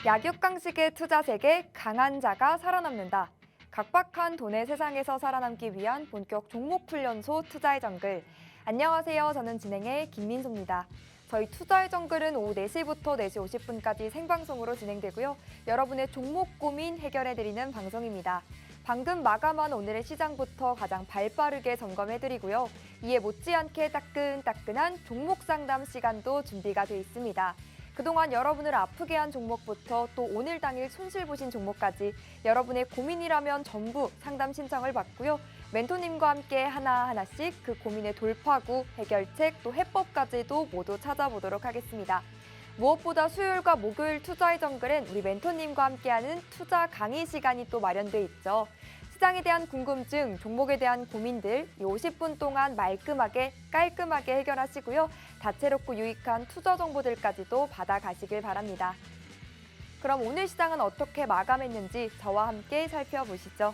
약육강식의 투자 세계 강한 자가 살아남는다. 각박한 돈의 세상에서 살아남기 위한 본격 종목 훈련소 투자의 정글. 안녕하세요. 저는 진행의 김민소입니다. 저희 투자의 정글은 오후 4시부터 4시 50분까지 생방송으로 진행되고요. 여러분의 종목 고민 해결해드리는 방송입니다. 방금 마감한 오늘의 시장부터 가장 발빠르게 점검해드리고요. 이에 못지않게 따끈따끈한 종목 상담 시간도 준비가 돼 있습니다. 그동안 여러분을 아프게 한 종목부터 또 오늘 당일 손실 보신 종목까지 여러분의 고민이라면 전부 상담 신청을 받고요. 멘토님과 함께 하나하나씩 그 고민의 돌파구, 해결책, 또 해법까지도 모두 찾아보도록 하겠습니다. 무엇보다 수요일과 목요일 투자의 정글엔 우리 멘토님과 함께하는 투자 강의 시간이 또 마련돼 있죠. 시장에 대한 궁금증, 종목에 대한 고민들 이 50분 동안 말끔하게 깔끔하게 해결하시고요. 다채롭고 유익한 투자 정보들까지도 받아가시길 바랍니다. 그럼 오늘 시장은 어떻게 마감했는지 저와 함께 살펴보시죠.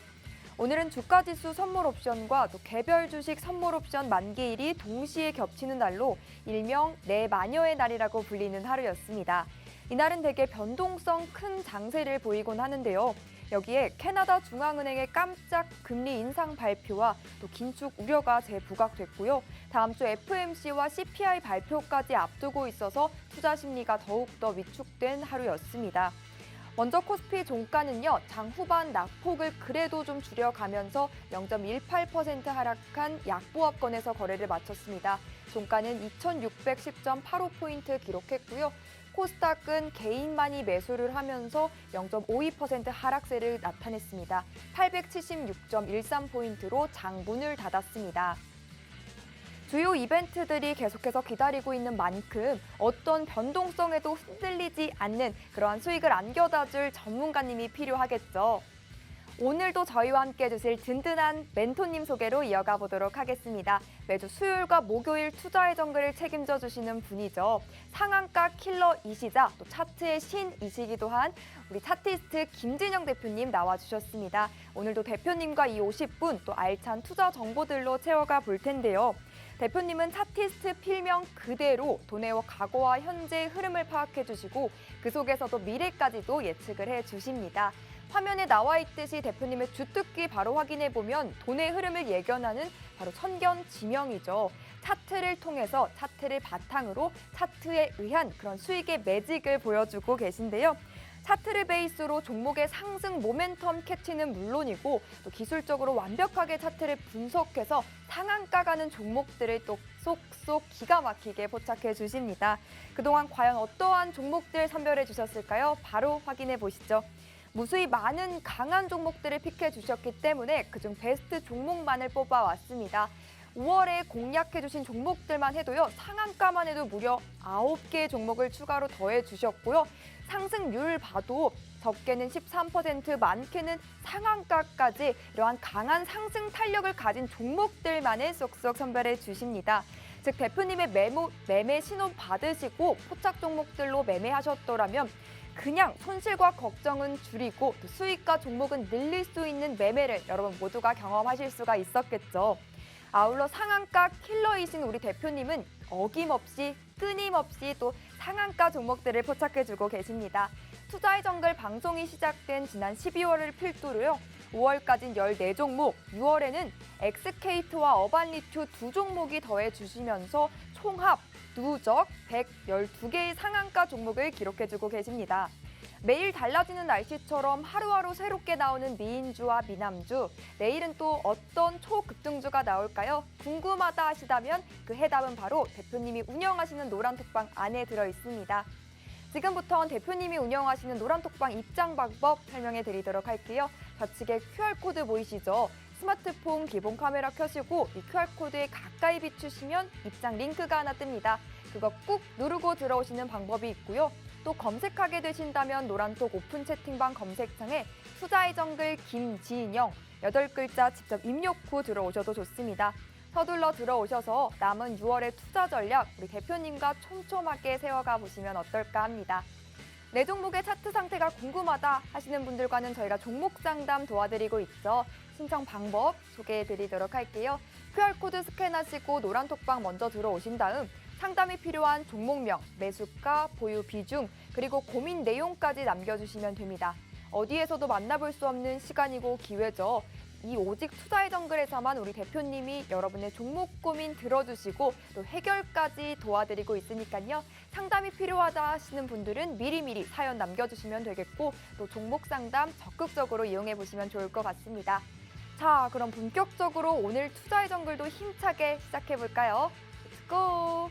오늘은 주가지수 선물 옵션과 또 개별 주식 선물 옵션 만기일이 동시에 겹치는 날로 일명 내마녀의 날이라고 불리는 하루였습니다. 이날은 대개 변동성 큰 장세를 보이곤 하는데요. 여기에 캐나다 중앙은행의 깜짝 금리 인상 발표와 또 긴축 우려가 재부각됐고요. 다음 주 FMC와 CPI 발표까지 앞두고 있어서 투자 심리가 더욱더 위축된 하루였습니다. 먼저 코스피 종가는요, 장 후반 낙폭을 그래도 좀 줄여가면서 0.18% 하락한 약보합권에서 거래를 마쳤습니다. 종가는 2610.85포인트 기록했고요. 코스닥은 개인만이 매수를 하면서 0.52% 하락세를 나타냈습니다. 876.13포인트로 장문을 닫았습니다. 주요 이벤트들이 계속해서 기다리고 있는 만큼 어떤 변동성에도 흔들리지 않는 그러한 수익을 안겨다줄 전문가님이 필요하겠죠. 오늘도 저희와 함께 해주실 든든한 멘토님 소개로 이어가 보도록 하겠습니다. 매주 수요일과 목요일 투자의 정글을 책임져 주시는 분이죠. 상한가 킬러이시자 또 차트의 신이시기도 한 우리 차티스트 김진영 대표님 나와주셨습니다. 오늘도 대표님과 이 50분 또 알찬 투자 정보들로 채워가 볼 텐데요. 대표님은 차티스트 필명 그대로 돈의 과거와 현재의 흐름을 파악해 주시고 그 속에서도 미래까지도 예측을 해 주십니다. 화면에 나와 있듯이 대표님의 주특기 바로 확인해 보면 돈의 흐름을 예견하는 바로 천견지명이죠. 차트를 통해서 차트를 바탕으로 차트에 의한 그런 수익의 매직을 보여주고 계신데요. 차트를 베이스로 종목의 상승 모멘텀 캐치는 물론이고 또 기술적으로 완벽하게 차트를 분석해서 상한가 가는 종목들을 또 쏙쏙 기가 막히게 포착해 주십니다. 그동안 과연 어떠한 종목들 선별해 주셨을까요? 바로 확인해 보시죠. 무수히 많은 강한 종목들을 픽해 주셨기 때문에 그중 베스트 종목만을 뽑아왔습니다. 5월에 공략해 주신 종목들만 해도요. 상한가만 해도 무려 9개의 종목을 추가로 더해 주셨고요. 상승률 봐도 적게는 13%, 많게는 상한가까지 이러한 강한 상승 탄력을 가진 종목들만을 쏙쏙 선별해 주십니다. 즉 대표님의 매매 신호 받으시고 포착 종목들로 매매하셨더라면 그냥 손실과 걱정은 줄이고 또 수익과 종목은 늘릴 수 있는 매매를 여러분 모두가 경험하실 수가 있었겠죠. 아울러 상한가 킬러이신 우리 대표님은 어김없이 끊임없이 또 상한가 종목들을 포착해주고 계십니다. 투자의 정글 방송이 시작된 지난 12월을 필두로요. 5월까지는 14종목, 6월에는 엑스케이트와 어반리튜 두 종목이 더해주시면서 총합 누적 112개의 상한가 종목을 기록해주고 계십니다. 매일 달라지는 날씨처럼 하루하루 새롭게 나오는 미인주와 미남주, 내일은 또 어떤 초급등주가 나올까요? 궁금하다 하시다면 그 해답은 바로 대표님이 운영하시는 노란톡방 안에 들어있습니다. 지금부터는 대표님이 운영하시는 노란톡방 입장 방법 설명해 드리도록 할게요. 좌측에 QR코드 보이시죠? 스마트폰 기본 카메라 켜시고 이 QR코드에 가까이 비추시면 입장 링크가 하나 뜹니다. 그거 꾹 누르고 들어오시는 방법이 있고요. 또 검색하게 되신다면 노란톡 오픈 채팅방 검색창에 투자의 정글 김진영 8글자 직접 입력 후 들어오셔도 좋습니다. 서둘러 들어오셔서 남은 6월의 투자 전략 우리 대표님과 촘촘하게 세워가 보시면 어떨까 합니다. 내 종목의 차트 상태가 궁금하다 하시는 분들과는 저희가 종목 상담 도와드리고 있죠. 신청 방법 소개해드리도록 할게요. QR코드 스캔하시고 노란톡방 먼저 들어오신 다음 상담이 필요한 종목명, 매수가, 보유 비중, 그리고 고민 내용까지 남겨주시면 됩니다. 어디에서도 만나볼 수 없는 시간이고 기회죠. 이 오직 투자의 정글에서만 우리 대표님이 여러분의 종목 고민 들어주시고 또 해결까지 도와드리고 있으니까요. 상담이 필요하다 하시는 분들은 미리미리 사연 남겨주시면 되겠고 또 종목 상담 적극적으로 이용해 보시면 좋을 것 같습니다. 자, 그럼 본격적으로 오늘 투자의 정글도 힘차게 시작해 볼까요? Let's go!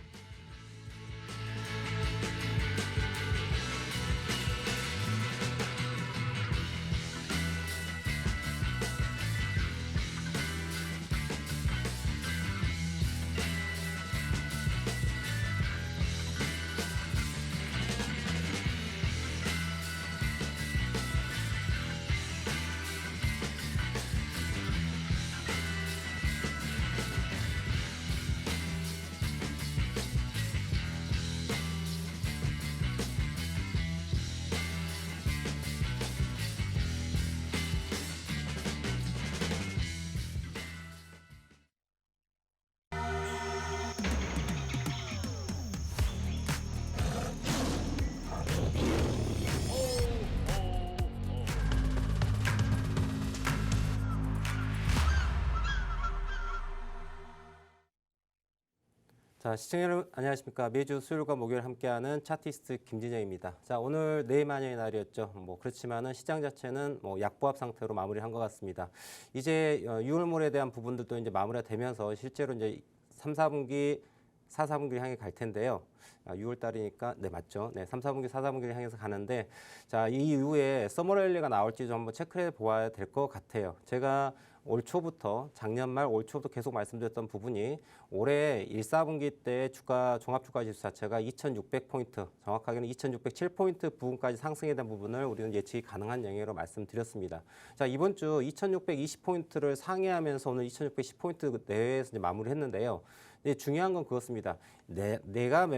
자, 시청자 여러분 안녕하십니까. 매주 수요일과 목요일 함께하는 차티스트 김진영입니다. 자, 오늘 내일만여의 날이었죠. 그렇지만은 시장 자체는 약보합 상태로 마무리한 것 같습니다. 이제 6월물에 대한 부분들도 이제 마무리가 되면서 실제로 이제 3, 4분기, 4, 4분기를 향해 갈 텐데요. 6월 달이니까 네 맞죠. 네, 3, 4분기, 4, 4분기를 향해서 가는데 자, 이 이후에 서머랠리가 나올지 좀 한번 체크해 보아야 될 것 같아요. 제가 올 초부터 작년 말 올 초부터 계속 말씀드렸던 부분이 올해 1, 4분기 때 주가 종합주가 지수 자체가 2,600포인트, 정확하게는 2,607포인트 부분까지 상승에 대한 부분을 우리는 예측이 가능한 영역으로 말씀드렸습니다. 자, 이번 주 2,620포인트를 상회하면서 오늘 2,610포인트 내외에서 이제 마무리했는데요. 근데 중요한 건 그렇습니다. 내가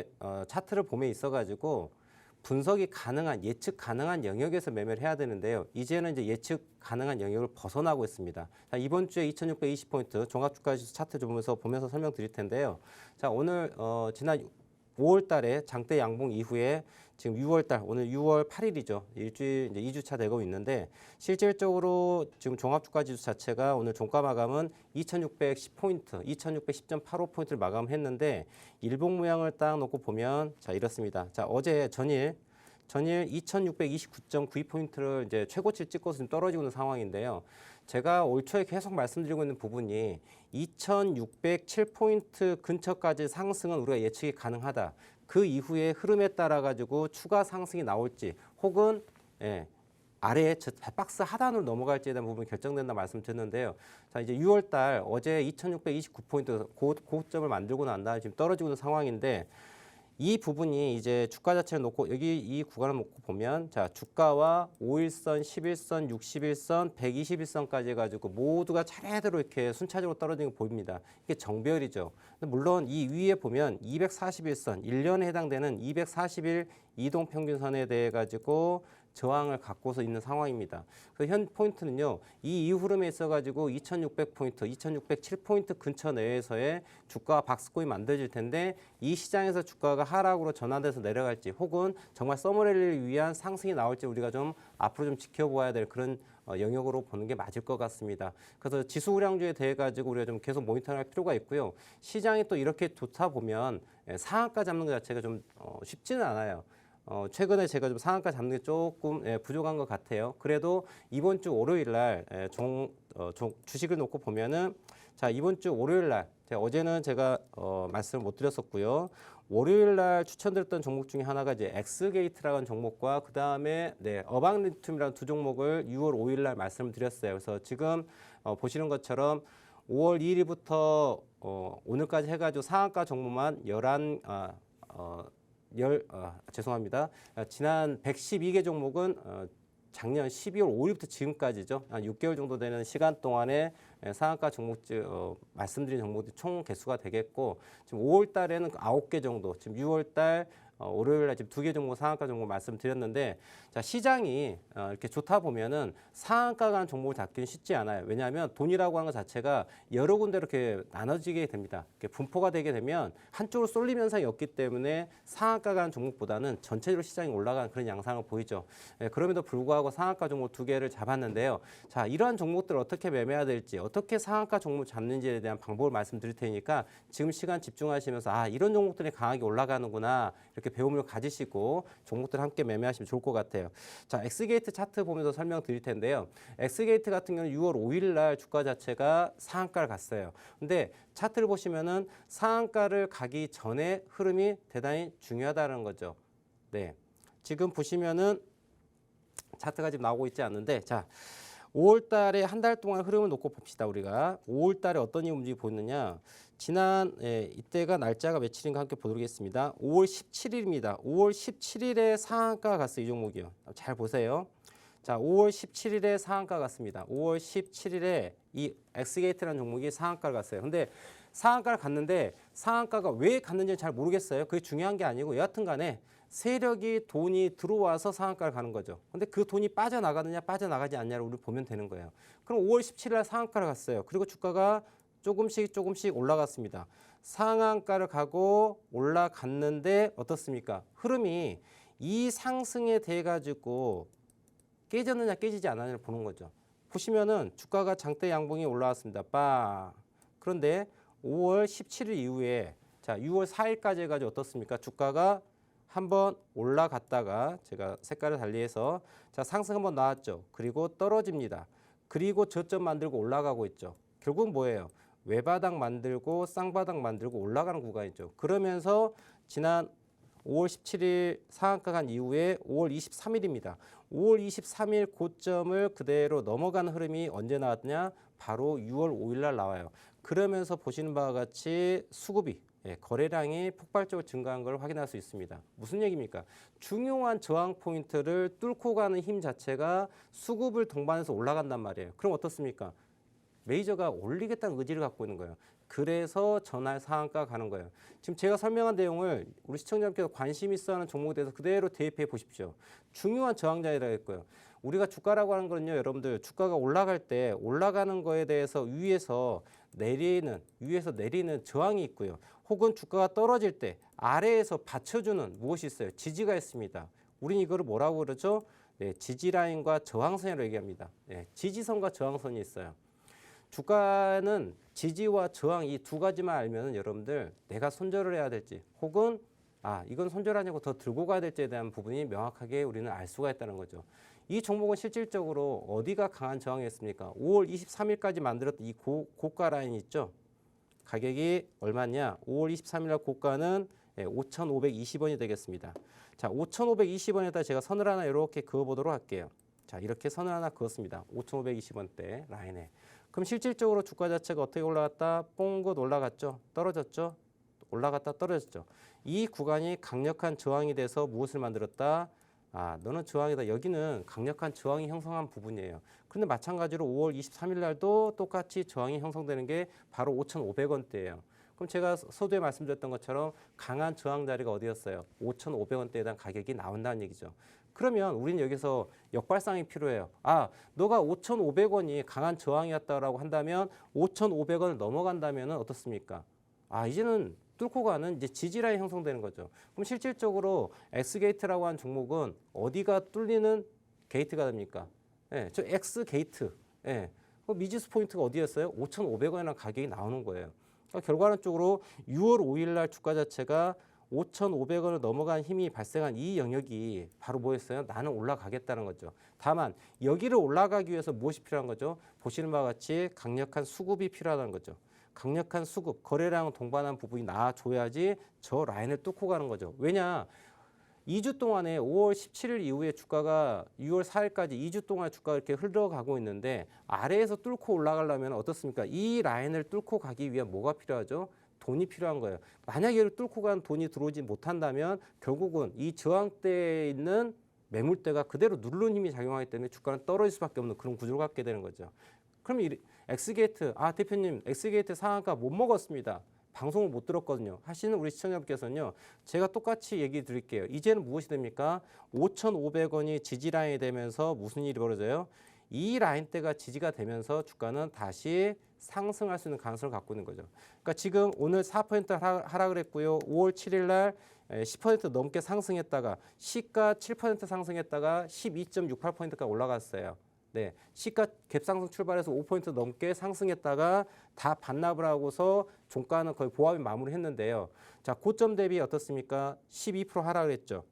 차트를 봄에 있어가지고 분석이 가능한, 예측 가능한 영역에서 매매를 해야 되는데요. 이제는 이제 예측 가능한 영역을 벗어나고 있습니다. 자, 이번 주에 2,620포인트 종합주가지수 차트 보면서 설명드릴 텐데요. 자, 오늘 지난 5월 달에 장대 양봉 이후에 지금 6월 달, 오늘 6월 8일이죠. 일주일 이제 2주차 되고 있는데 실질적으로 지금 종합주가지수 자체가 오늘 종가 마감은 2,610포인트, 2,610.85포인트를 마감했는데 일봉 모양을 딱 놓고 보면 자, 이렇습니다. 자, 어제 전일 2,629.92포인트를 이제 최고치를 찍고서 지금 떨어지고 있는 상황인데요. 제가 올 초에 계속 말씀드리고 있는 부분이 2,607포인트 근처까지 상승은 우리가 예측이 가능하다. 그 이후에 흐름에 따라 가지고 추가 상승이 나올지 혹은 아래에 박스 하단으로 넘어갈지에 대한 부분이 결정된다 말씀드렸는데요. 자, 이제 6월 달 어제 2,629포인트 고점을 만들고 난 다음에 지금 떨어지고 있는 상황인데 이 부분이 이제 주가 자체를 놓고 여기 이 구간을 놓고 보면 자, 주가와 5일선, 11선, 61선, 121선까지 해가지고 모두가 차례대로 이렇게 순차적으로 떨어지는 거 보입니다. 이게 정배열이죠. 물론 이 위에 보면 241선, 1년에 해당되는 241 이동평균선에 대해 가지고 저항을 갖고서 있는 상황입니다. 그래서 현 포인트는요, 이 이후 흐름에 있어가지고 2,600포인트, 2,607포인트 근처 내에서의 주가와 박스권이 만들어질 텐데 이 시장에서 주가가 하락으로 전환돼서 내려갈지 혹은 정말 서머랠리를 위한 상승이 나올지 우리가 좀 앞으로 좀 지켜보아야 될 그런 영역으로 보는 게 맞을 것 같습니다. 그래서 지수 우량주에 대해 가지고 우리가 좀 계속 모니터할 필요가 있고요. 시장이 또 이렇게 좋다 보면 상한가 잡는 것 자체가 좀 쉽지는 않아요. 최근에 제가 좀 상한가 잡는 게 조금 부족한 것 같아요. 그래도 이번 주 월요일 날 주식을 놓고 보면은 자, 이번 주 월요일 날 어제는 제가 말씀을 못 드렸었고요. 월요일 날 추천드렸던 종목 중에 하나가 이제 엑스게이트라는 종목과 그 다음에 어방리튬이라는 두 종목을 6월 5일 날 말씀을 드렸어요. 그래서 지금 보시는 것처럼 5월 2일부터 오늘까지 해가지고 상한가 종목만 죄송합니다. 지난 112개 종목은 작년 12월 5일부터 지금까지죠. 한 6개월 정도 되는 시간 동안에 상한가 종목들 말씀드린 종목들이 총 개수가 되겠고 지금 5월 달에는 9개 정도, 지금 6월 달 월요일날 지금 2개 종목 상한가 종목 말씀드렸는데 자 시장이 이렇게 좋다 보면은 상한가 간 종목을 잡기는 쉽지 않아요. 왜냐하면 돈이라고 하는 것 자체가 여러 군데 이렇게 나눠지게 됩니다. 이렇게 분포가 되게 되면 한쪽으로 쏠림 현상이 없기 때문에 상한가 간 종목보다는 전체적으로 시장이 올라가는 그런 양상을 보이죠. 예, 그럼에도 불구하고 상한가 종목 2개를 잡았는데요. 자 이러한 종목들을 어떻게 매매해야 될지 어떻게 상한가 종목 잡는지에 대한 방법을 말씀드릴 테니까 지금 시간 집중하시면서 아 이런 종목들이 강하게 올라가는구나 이렇게 배움을 가지시고 종목들 함께 매매하시면 좋을 것 같아요. 자, 엑스게이트 차트 보면서 설명드릴 텐데요. 엑스게이트 같은 경우는 6월 5일 날 주가 자체가 상한가를 갔어요. 근데 차트를 보시면은 상한가를 가기 전에 흐름이 대단히 중요하다는 거죠. 네. 지금 보시면은 차트가 지금 나오고 있지 않는데 자, 5월 달에 한 달 동안 흐름을 놓고 봅시다. 우리가 5월 달에 어떤 움직임이 보였느냐. 지난 이때가 날짜가 며칠인가 함께 보도록 하겠습니다. 5월 17일입니다. 5월 17일에 상한가가 갔어요. 이 종목이요. 잘 보세요. 자, 5월 17일에 상한가가 갔습니다. 5월 17일에 이 엑스게이트라는 종목이 상한가를 갔어요. 근데 상한가를 갔는데 상한가가 왜 갔는지는 잘 모르겠어요. 그게 중요한 게 아니고 여하튼 간에 세력이 돈이 들어와서 상한가를 가는 거죠. 근데 그 돈이 빠져나가느냐 빠져나가지 않냐를 우리 보면 되는 거예요. 그럼 5월 17일 날 상한가를 갔어요. 그리고 주가가 조금씩 올라갔습니다. 상한가를 가고 올라갔는데 어떻습니까? 흐름이 이 상승에 대해 가지고 깨졌느냐 깨지지 않았느냐를 보는 거죠. 보시면은 주가가 장대 양봉이 올라왔습니다. 그런데 5월 17일 이후에 자 6월 4일까지 해가지고 어떻습니까? 주가가 한번 올라갔다가 제가 색깔을 달리해서 자 상승 한번 나왔죠. 그리고 떨어집니다. 그리고 저점 만들고 올라가고 있죠. 결국은 뭐예요? 외바닥 만들고 쌍바닥 만들고 올라가는 구간이죠. 그러면서 지난 5월 17일 상한가 간 이후에 5월 23일입니다. 5월 23일 고점을 그대로 넘어가는 흐름이 언제 나왔냐? 바로 6월 5일 날 나와요. 그러면서 보시는 바와 같이 수급이 거래량이 폭발적으로 증가한 걸 확인할 수 있습니다. 무슨 얘기입니까? 중요한 저항 포인트를 뚫고 가는 힘 자체가 수급을 동반해서 올라간단 말이에요. 그럼 어떻습니까? 메이저가 올리겠다는 의지를 갖고 있는 거예요. 그래서 전날 상한가 가는 거예요. 지금 제가 설명한 내용을 우리 시청자님께서 관심 있어 하는 종목에 대해서 그대로 대입해 보십시오. 중요한 저항자리라 했고요. 우리가 주가라고 하는 거는요, 여러분들 주가가 올라갈 때 올라가는 거에 대해서 위에서 내리는 저항이 있고요. 혹은 주가가 떨어질 때 아래에서 받쳐주는 무엇이 있어요? 지지가 있습니다. 우린 이거를 뭐라고 그러죠? 네, 지지라인과 저항선이라고 얘기합니다. 네, 지지선과 저항선이 있어요. 주가는 지지와 저항 이 두 가지만 알면 여러분들 내가 손절을 해야 될지 혹은 이건 손절 아니고 더 들고 가야 될지에 대한 부분이 명확하게 우리는 알 수가 있다는 거죠. 이 종목은 실질적으로 어디가 강한 저항이었습니까? 5월 23일까지 만들었던 이 고가 라인 있죠? 가격이 얼마냐? 5월 23일 날 고가는 5,520원이 되겠습니다. 자, 5,520원에다 제가 선을 하나 이렇게 그어보도록 할게요. 자, 이렇게 선을 하나 그었습니다. 5,520원대 라인에. 그럼 실질적으로 주가 자체가 어떻게 올라갔다? 뽕긋 올라갔죠? 떨어졌죠? 올라갔다 떨어졌죠? 이 구간이 강력한 저항이 돼서 무엇을 만들었다? 너는 저항이다. 여기는 강력한 저항이 형성한 부분이에요. 그런데 마찬가지로 5월 23일 날도 똑같이 저항이 형성되는 게 바로 5,500원대예요. 그럼 제가 서두에 말씀드렸던 것처럼 강한 저항 자리가 어디였어요? 5,500원대에 대한 가격이 나온다는 얘기죠. 그러면 우리는 여기서 역발상이 필요해요. 너가 5,500원이 강한 저항이었다라고 한다면 5,500원을 넘어간다면 어떻습니까? 이제는 뚫고 가는 이제 지지라인 형성되는 거죠. 그럼 실질적으로 X게이트라고 하는 종목은 어디가 뚫리는 게이트가 됩니까? 저 X게이트. 미지수 포인트가 어디였어요? 5,500원이라는 가격이 나오는 거예요. 그러니까 결과론적으로 6월 5일 날 주가 자체가 5,500원을 넘어간 힘이 발생한 이 영역이 바로 뭐였어요? 나는 올라가겠다는 거죠. 다만 여기를 올라가기 위해서 무엇이 필요한 거죠? 보시는 바와 같이 강력한 수급이 필요하다는 거죠. 강력한 수급, 거래량을 동반한 부분이 나와줘야지 저 라인을 뚫고 가는 거죠. 왜냐? 2주 동안에 5월 17일 이후에 주가가 6월 4일까지 2주 동안 주가가 이렇게 흘러가고 있는데 아래에서 뚫고 올라가려면 어떻습니까? 이 라인을 뚫고 가기 위한 뭐가 필요하죠? 돈이 필요한 거예요. 만약에 이를 뚫고 간 돈이 들어오지 못한다면 결국은 이 저항대에 있는 매물대가 그대로 누르는 힘이 작용하기 때문에 주가는 떨어질 수밖에 없는 그런 구조를 갖게 되는 거죠. 그럼 엑스게이트, 대표님 엑스게이트 상한가 못 먹었습니다. 방송을 못 들었거든요 하시는 우리 시청자분께서는요. 제가 똑같이 얘기 드릴게요. 이제는 무엇이 됩니까? 5,500원이 지지 라인이 되면서 무슨 일이 벌어져요? 이 라인대가 지지가 되면서 주가는 다시 상승할 수 있는 가능성을 갖고 있는 거죠. 그러니까 지금 오늘 4% 하락을 했고요. 5월 7일 날 10% 넘게 상승했다가 시가 7% 상승했다가 12.68%까지 올라갔어요. 네, 시가 갭상승 출발해서 5% 넘게 상승했다가 다 반납을 하고서 종가는 거의 보합이 마무리했는데요. 자, 고점 대비 어떻습니까? 12% 하락을 했죠.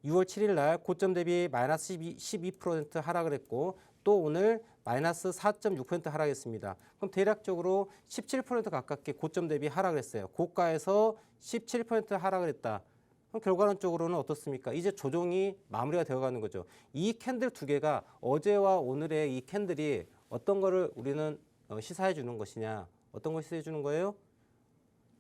6월 7일 날 고점 대비 마이너스 12% 하락을 했고 또 오늘 마이너스 4.6% 하락했습니다. 그럼 대략적으로 17% 가깝게 고점 대비 하락을 했어요. 고가에서 17% 하락을 했다. 그럼 결과론적으로는 어떻습니까? 이제 조정이 마무리가 되어가는 거죠. 이 캔들 두 개가 어제와 오늘의 이 캔들이 어떤 거를 우리는 시사해 주는 것이냐? 어떤 걸 시사해 주는 거예요?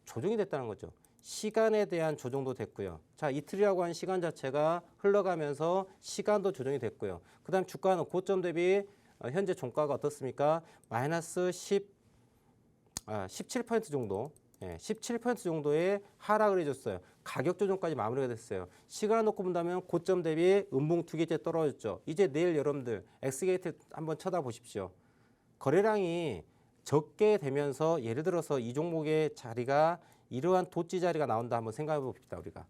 조정이 됐다는 거죠. 시간에 대한 조정도 됐고요. 자, 이틀이라고 하는 시간 자체가 흘러가면서 시간도 조정이 됐고요. 그 다음 주가는 고점 대비 현재 종가가 어떻습니까? 마이너스 17% 정도, 17% 정도의 하락을 해줬어요. 가격 조정까지 마무리가 됐어요. 시간을 놓고 본다면 고점 대비 음봉 두 개째 떨어졌죠. 이제 내일 여러분들 엑스게이트 한번 쳐다보십시오. 거래량이 적게 되면서 예를 들어서 이 종목의 자리가 이러한 도치 자리가 나온다 한번 생각해 봅시다. 우리가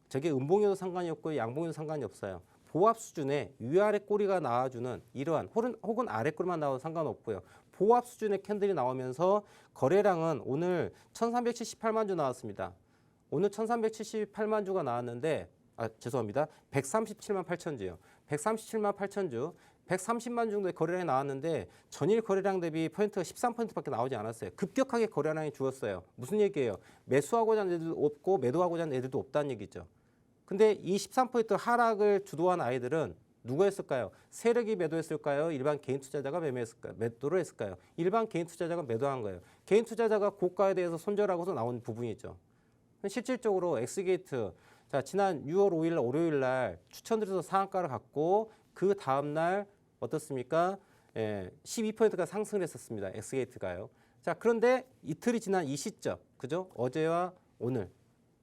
저게 음봉에도 상관이 없고 양봉에도 상관이 없어요. 보합 수준의 위아래 꼬리가 나와주는 이러한 혹은 아래 꼬리만 나와도 상관없고요. 보합 수준의 캔들이 나오면서 거래량은 오늘 1378만 주 나왔습니다. 오늘 1378만 주가 나왔는데 죄송합니다. 137만 8천 주요. 137만 8천 주. 130만 정도의 거래량이 나왔는데 전일 거래량 대비 포인트가 13%밖에 나오지 않았어요. 급격하게 거래량이 줄었어요. 무슨 얘기예요? 매수하고자 하는 애들도 없고 매도하고자 하는 애들도 없다는 얘기죠. 근데 이 13% 하락을 주도한 아이들은 누구였을까요? 세력이 매도했을까요? 일반 개인 투자자가 매매했을까요? 매도를 했을까요? 일반 개인 투자자가 매도한 거예요. 개인 투자자가 고가에 대해서 손절하고서 나온 부분이죠. 실질적으로 엑스게이트 자 지난 6월 5일 월요일 날 추천드려서 상한가를 갖고 그 다음 날 어떻습니까? 12%가 상승을 했었습니다. 엑스게이트가요. 자, 그런데 이틀이 지난 이 시점, 그죠? 어제와 오늘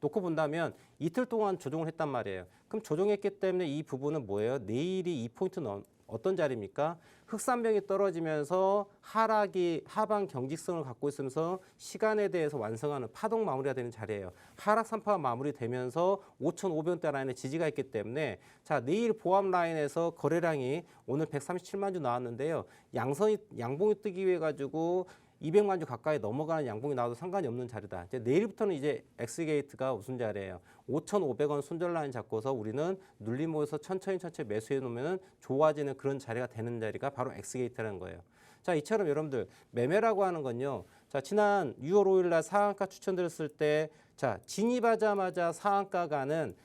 놓고 본다면 이틀 동안 조정을 했단 말이에요. 그럼 조정했기 때문에 이 부분은 뭐예요? 내일이 2포인트 어떤 자리입니까? 흑산병이 떨어지면서 하락이 하방 경직성을 갖고 있으면서 시간에 대해서 완성하는 파동 마무리가 되는 자리예요. 하락 3파가 마무리되면서 5,500원대 라인에 지지가 있기 때문에 자 내일 보합 라인에서 거래량이 오늘 137만 주 나왔는데요. 양봉이 뜨기 위해 가지고 200만 주 가까이 넘어가는 양봉이 나와도 상관이 없는 자리다. 이제 내일부터는 이제 엑스게이트가 무슨 자리예요? 5,500원 손절 라인 잡고서 우리는 눌림목에서 천천히 매수해 놓으면 좋아지는 그런 자리가 되는 자리가 바로 엑스게이트라는 거예요. 자, 이처럼 여러분들 매매라고 하는 건요. 자, 지난 6월 5일 날 상한가 추천드렸을 때 자, 진입하자마자 상한가가는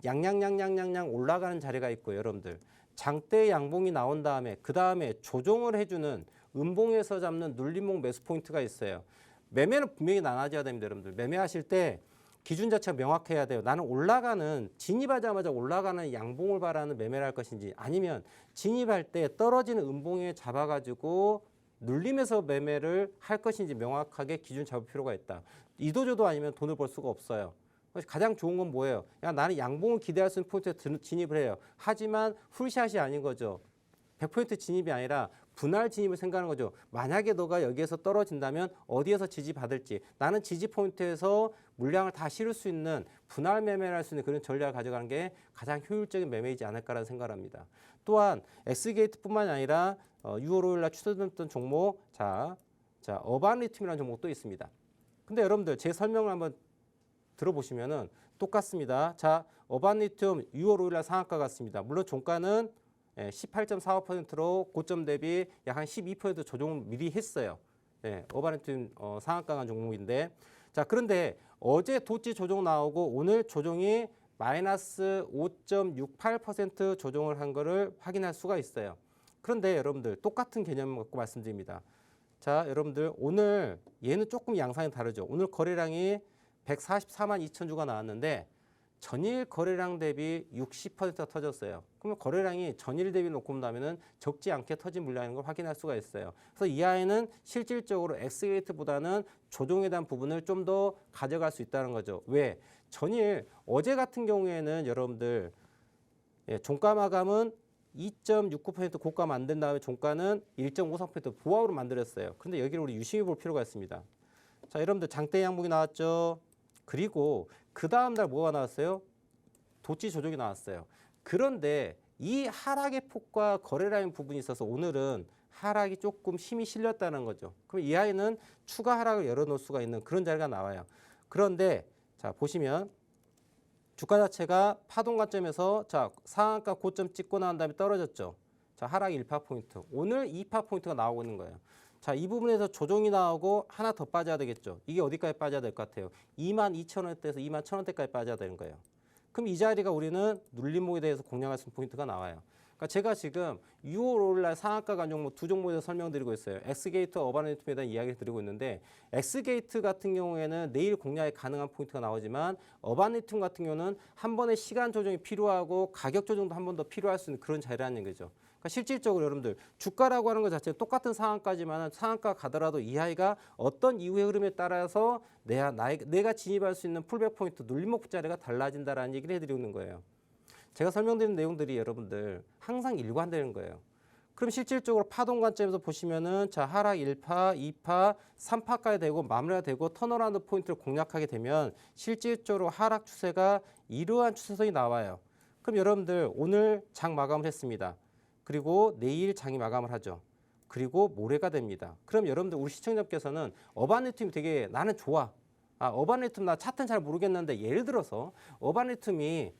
양양 올라가는 자리가 있고 여러분들 장대 양봉이 나온 다음에 그 다음에 조정을 해주는 음봉에서 잡는 눌림목 매수 포인트가 있어요. 매매는 분명히 나눠져야 됩니다, 여러분들. 매매하실 때 기준 자체가 명확해야 돼요. 나는 올라가는 진입하자마자 올라가는 양봉을 바라는 매매를 할 것인지 아니면 진입할 때 떨어지는 음봉에 잡아가지고 눌림에서 매매를 할 것인지 명확하게 기준 잡을 필요가 있다. 이도저도 아니면 돈을 벌 수가 없어요. 가장 좋은 건 뭐예요? 야, 나는 양봉을 기대할 수 있는 포인트에 진입을 해요. 하지만 풀샷이 아닌 거죠. 100% 진입이 아니라 분할 진입을 생각하는 거죠. 만약에 너가 여기에서 떨어진다면 어디에서 지지 받을지 나는 지지 포인트에서 물량을 다 실을 수 있는 분할 매매를 할 수 있는 그런 전략을 가져가는 게 가장 효율적인 매매이지 않을까라는 생각을 합니다. 또한 엑스게이트뿐만이 아니라 6월 5일 날 추천드렸던 종목 자 어반리튬이라는 종목도 있습니다. 근데 여러분들 제 설명을 한번 들어보시면은 똑같습니다. 자, 어반리튬 6월 5일 날 상한가 같습니다. 물론 종가는 18.45%로 고점 대비 약 한 12% 조정을 미리 했어요. 어반리튬 상한가 간 종목인데 자 그런데 어제 도치 조정 나오고 오늘 조정이 마이너스 5.68% 조정을 한 거를 확인할 수가 있어요. 그런데 여러분들 똑같은 개념 갖고 말씀드립니다. 자 여러분들 오늘 얘는 조금 양상이 다르죠. 오늘 거래량이 144만 2천 주가 나왔는데 전일 거래량 대비 60%가 터졌어요. 그러면 거래량이 전일 대비 놓고 본다면은 적지 않게 터진 물량인 걸 확인할 수가 있어요. 그래서 이 아이는 실질적으로 엑스게이트보다는 조정에 대한 부분을 좀 더 가져갈 수 있다는 거죠. 왜? 전일 어제 같은 경우에는 여러분들 종가 마감은 2.69% 고가 만든 다음에 종가는 1.53% 보합으로 만들었어요. 그런데 여기를 우리 유심히 볼 필요가 있습니다. 자, 여러분들 장대 양봉이 나왔죠. 그리고 그 다음 날 뭐가 나왔어요? 도치 조정이 나왔어요. 그런데 이 하락의 폭과 거래라인 부분이 있어서 오늘은 하락이 조금 힘이 실렸다는 거죠. 그럼 이 아이는 추가 하락을 열어놓을 수가 있는 그런 자리가 나와요. 그런데 자 보시면 주가 자체가 파동 관점에서 자 상한가 고점 찍고 나온 다음에 떨어졌죠. 자 하락 1%포인트. 오늘 2%포인트가 나오고 있는 거예요. 자, 이 부분에서 조정이 나오고 하나 더 빠져야 되겠죠. 이게 어디까지 빠져야 될 것 같아요? 22,000원대에서 21,000원대까지 빠져야 되는 거예요. 그럼 이 자리가 우리는 눌림목에 대해서 공략할 수 있는 포인트가 나와요. 그러니까 제가 지금 6월 5일 날 상한가 간 종목 두 종목에 대해서 설명드리고 있어요. 엑스게이트, 어바네이트에 대한 이야기를 드리고 있는데 엑스게이트 같은 경우에는 내일 공략이 가능한 포인트가 나오지만 어바네이트 같은 경우는 한 번의 시간 조정이 필요하고 가격 조정도 한 번 더 필요할 수 있는 그런 자리라는 거죠. 그러니까 실질적으로 여러분들 주가라고 하는 것 자체는 똑같은 상한가지만 상한가 가더라도 이 아이가 어떤 이후의 흐름에 따라서 내가 진입할 수 있는 풀백 포인트 눌림목 자리가 달라진다라는 얘기를 해드리고 있는 거예요. 제가 설명드린 내용들이 여러분들 항상 일관되는 거예요. 그럼 실질적으로 파동 관점에서 보시면은 자 하락 1파, 2파, 3파까지 되고 마무리가 되고 턴어라운드 포인트를 공략하게 되면 실질적으로 하락 추세가 이러한 추세선이 나와요. 그럼 여러분들 오늘 장 마감을 했습니다. 그리고 내일 장이 마감을 하죠. 그리고 모레가 됩니다. 그럼 여러분들 우리 시청자께서는 어바네이툼이 되게 나는 좋아. 어바네이툼 나 차트는 잘 모르겠는데 예를 들어서 어바네이툼이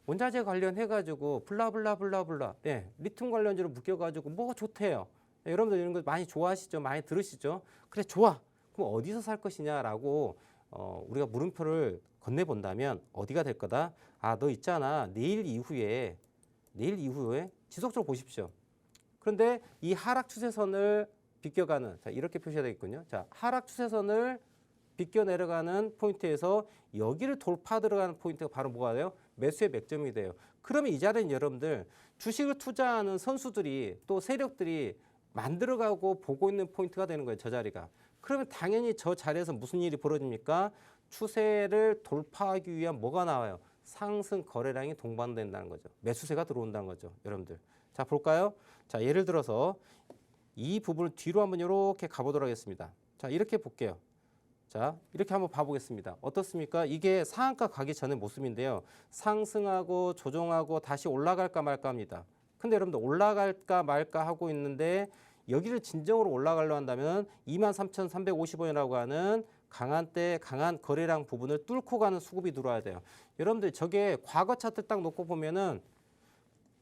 원자재 관련해가지고 블라블라블라블라 리튬 관련주로 묶여가지고 뭐 좋대요. 여러분들 이런 거 많이 좋아하시죠? 많이 들으시죠? 그래 좋아. 그럼 어디서 살 것이냐라고 우리가 물음표를 건네본다면 어디가 될 거다? 너 있잖아. 내일 이후에 지속적으로 보십시오. 그런데 이 하락 추세선을 비껴가는 자 이렇게 표시가 되겠군요. 자 하락 추세선을 비껴 내려가는 포인트에서 여기를 돌파 들어가는 포인트가 바로 뭐가 돼요? 매수의 맥점이 돼요. 그러면 이 자리는 여러분들 주식을 투자하는 선수들이 또 세력들이 만들어가고 보고 있는 포인트가 되는 거예요. 저 자리가. 그러면 당연히 저 자리에서 무슨 일이 벌어집니까? 추세를 돌파하기 위한 뭐가 나와요? 상승 거래량이 동반된다는 거죠. 매수세가 들어온다는 거죠. 여러분들. 자 볼까요? 자 예를 들어서 이 부분을 뒤로 한번 이렇게 가보도록 하겠습니다. 자 이렇게 볼게요. 자 이렇게 한번 봐보겠습니다. 어떻습니까? 이게 상한가 가기 전의 모습인데요. 상승하고 조정하고 다시 올라갈까 말까 합니다. 근데 여러분들 올라갈까 말까 하고 있는데 여기를 진정으로 올라가려 한다면 23,350원이라고 하는 강한 거래량 부분을 뚫고 가는 수급이 들어와야 돼요. 여러분들 저게 과거 차트 딱 놓고 보면은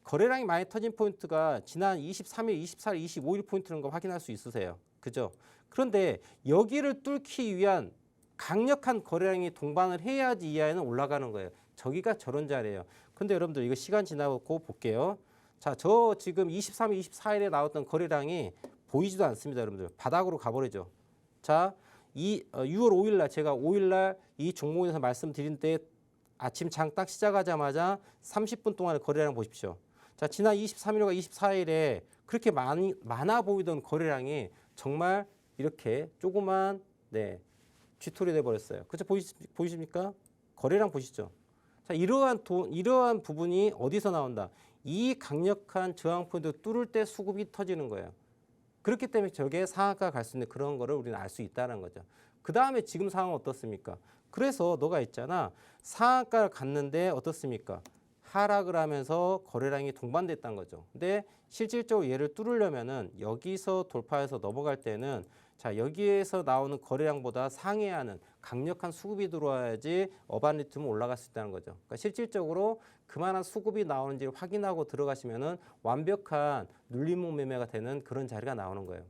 거래량이 많이 터진 포인트가 지난 23일, 24일, 25일 포인트라는 거 확인할 수 있으세요. 그죠? 그런데 여기를 뚫기 위한 강력한 거래량이 동반을 해야지 이 아이는 올라가는 거예요. 저기가 저런 자리예요. 근데 여러분들 이거 시간 지나고 볼게요. 자, 저 지금 23일, 24일에 나왔던 거래량이 보이지도 않습니다. 여러분들 바닥으로 가버리죠. 자, 6월 5일 날 제가 5일 날 이 종목에서 말씀드린 때 아침 장 딱 시작하자마자 30분 동안의 거래량 보십시오. 자, 지난 23일과 24일에 그렇게 많아 보이던 거래량이 정말 이렇게 조그만 쥐토리 돼 버렸어요. 그죠? 보이십니까? 거래량 보시죠. 자, 이러한 부분이 어디서 나온다? 이 강력한 저항 포인트 뚫을 때 수급이 터지는 거예요. 그렇기 때문에 저게 상한가 갈 수 있는 그런 거를 우리는 알 수 있다는 거죠. 그 다음에 지금 상황은 어떻습니까? 그래서 너가 있잖아. 상한가를 갔는데 어떻습니까? 하락을 하면서 거래량이 동반됐다는 거죠. 근데 실질적으로 얘를 뚫으려면은 여기서 돌파해서 넘어갈 때는 자 여기에서 나오는 거래량보다 상회하는 강력한 수급이 들어와야지 어바니툼은 올라갈 수 있다는 거죠. 그러니까 실질적으로 그만한 수급이 나오는지를 확인하고 들어가시면은 완벽한 눌림목 매매가 되는 그런 자리가 나오는 거예요.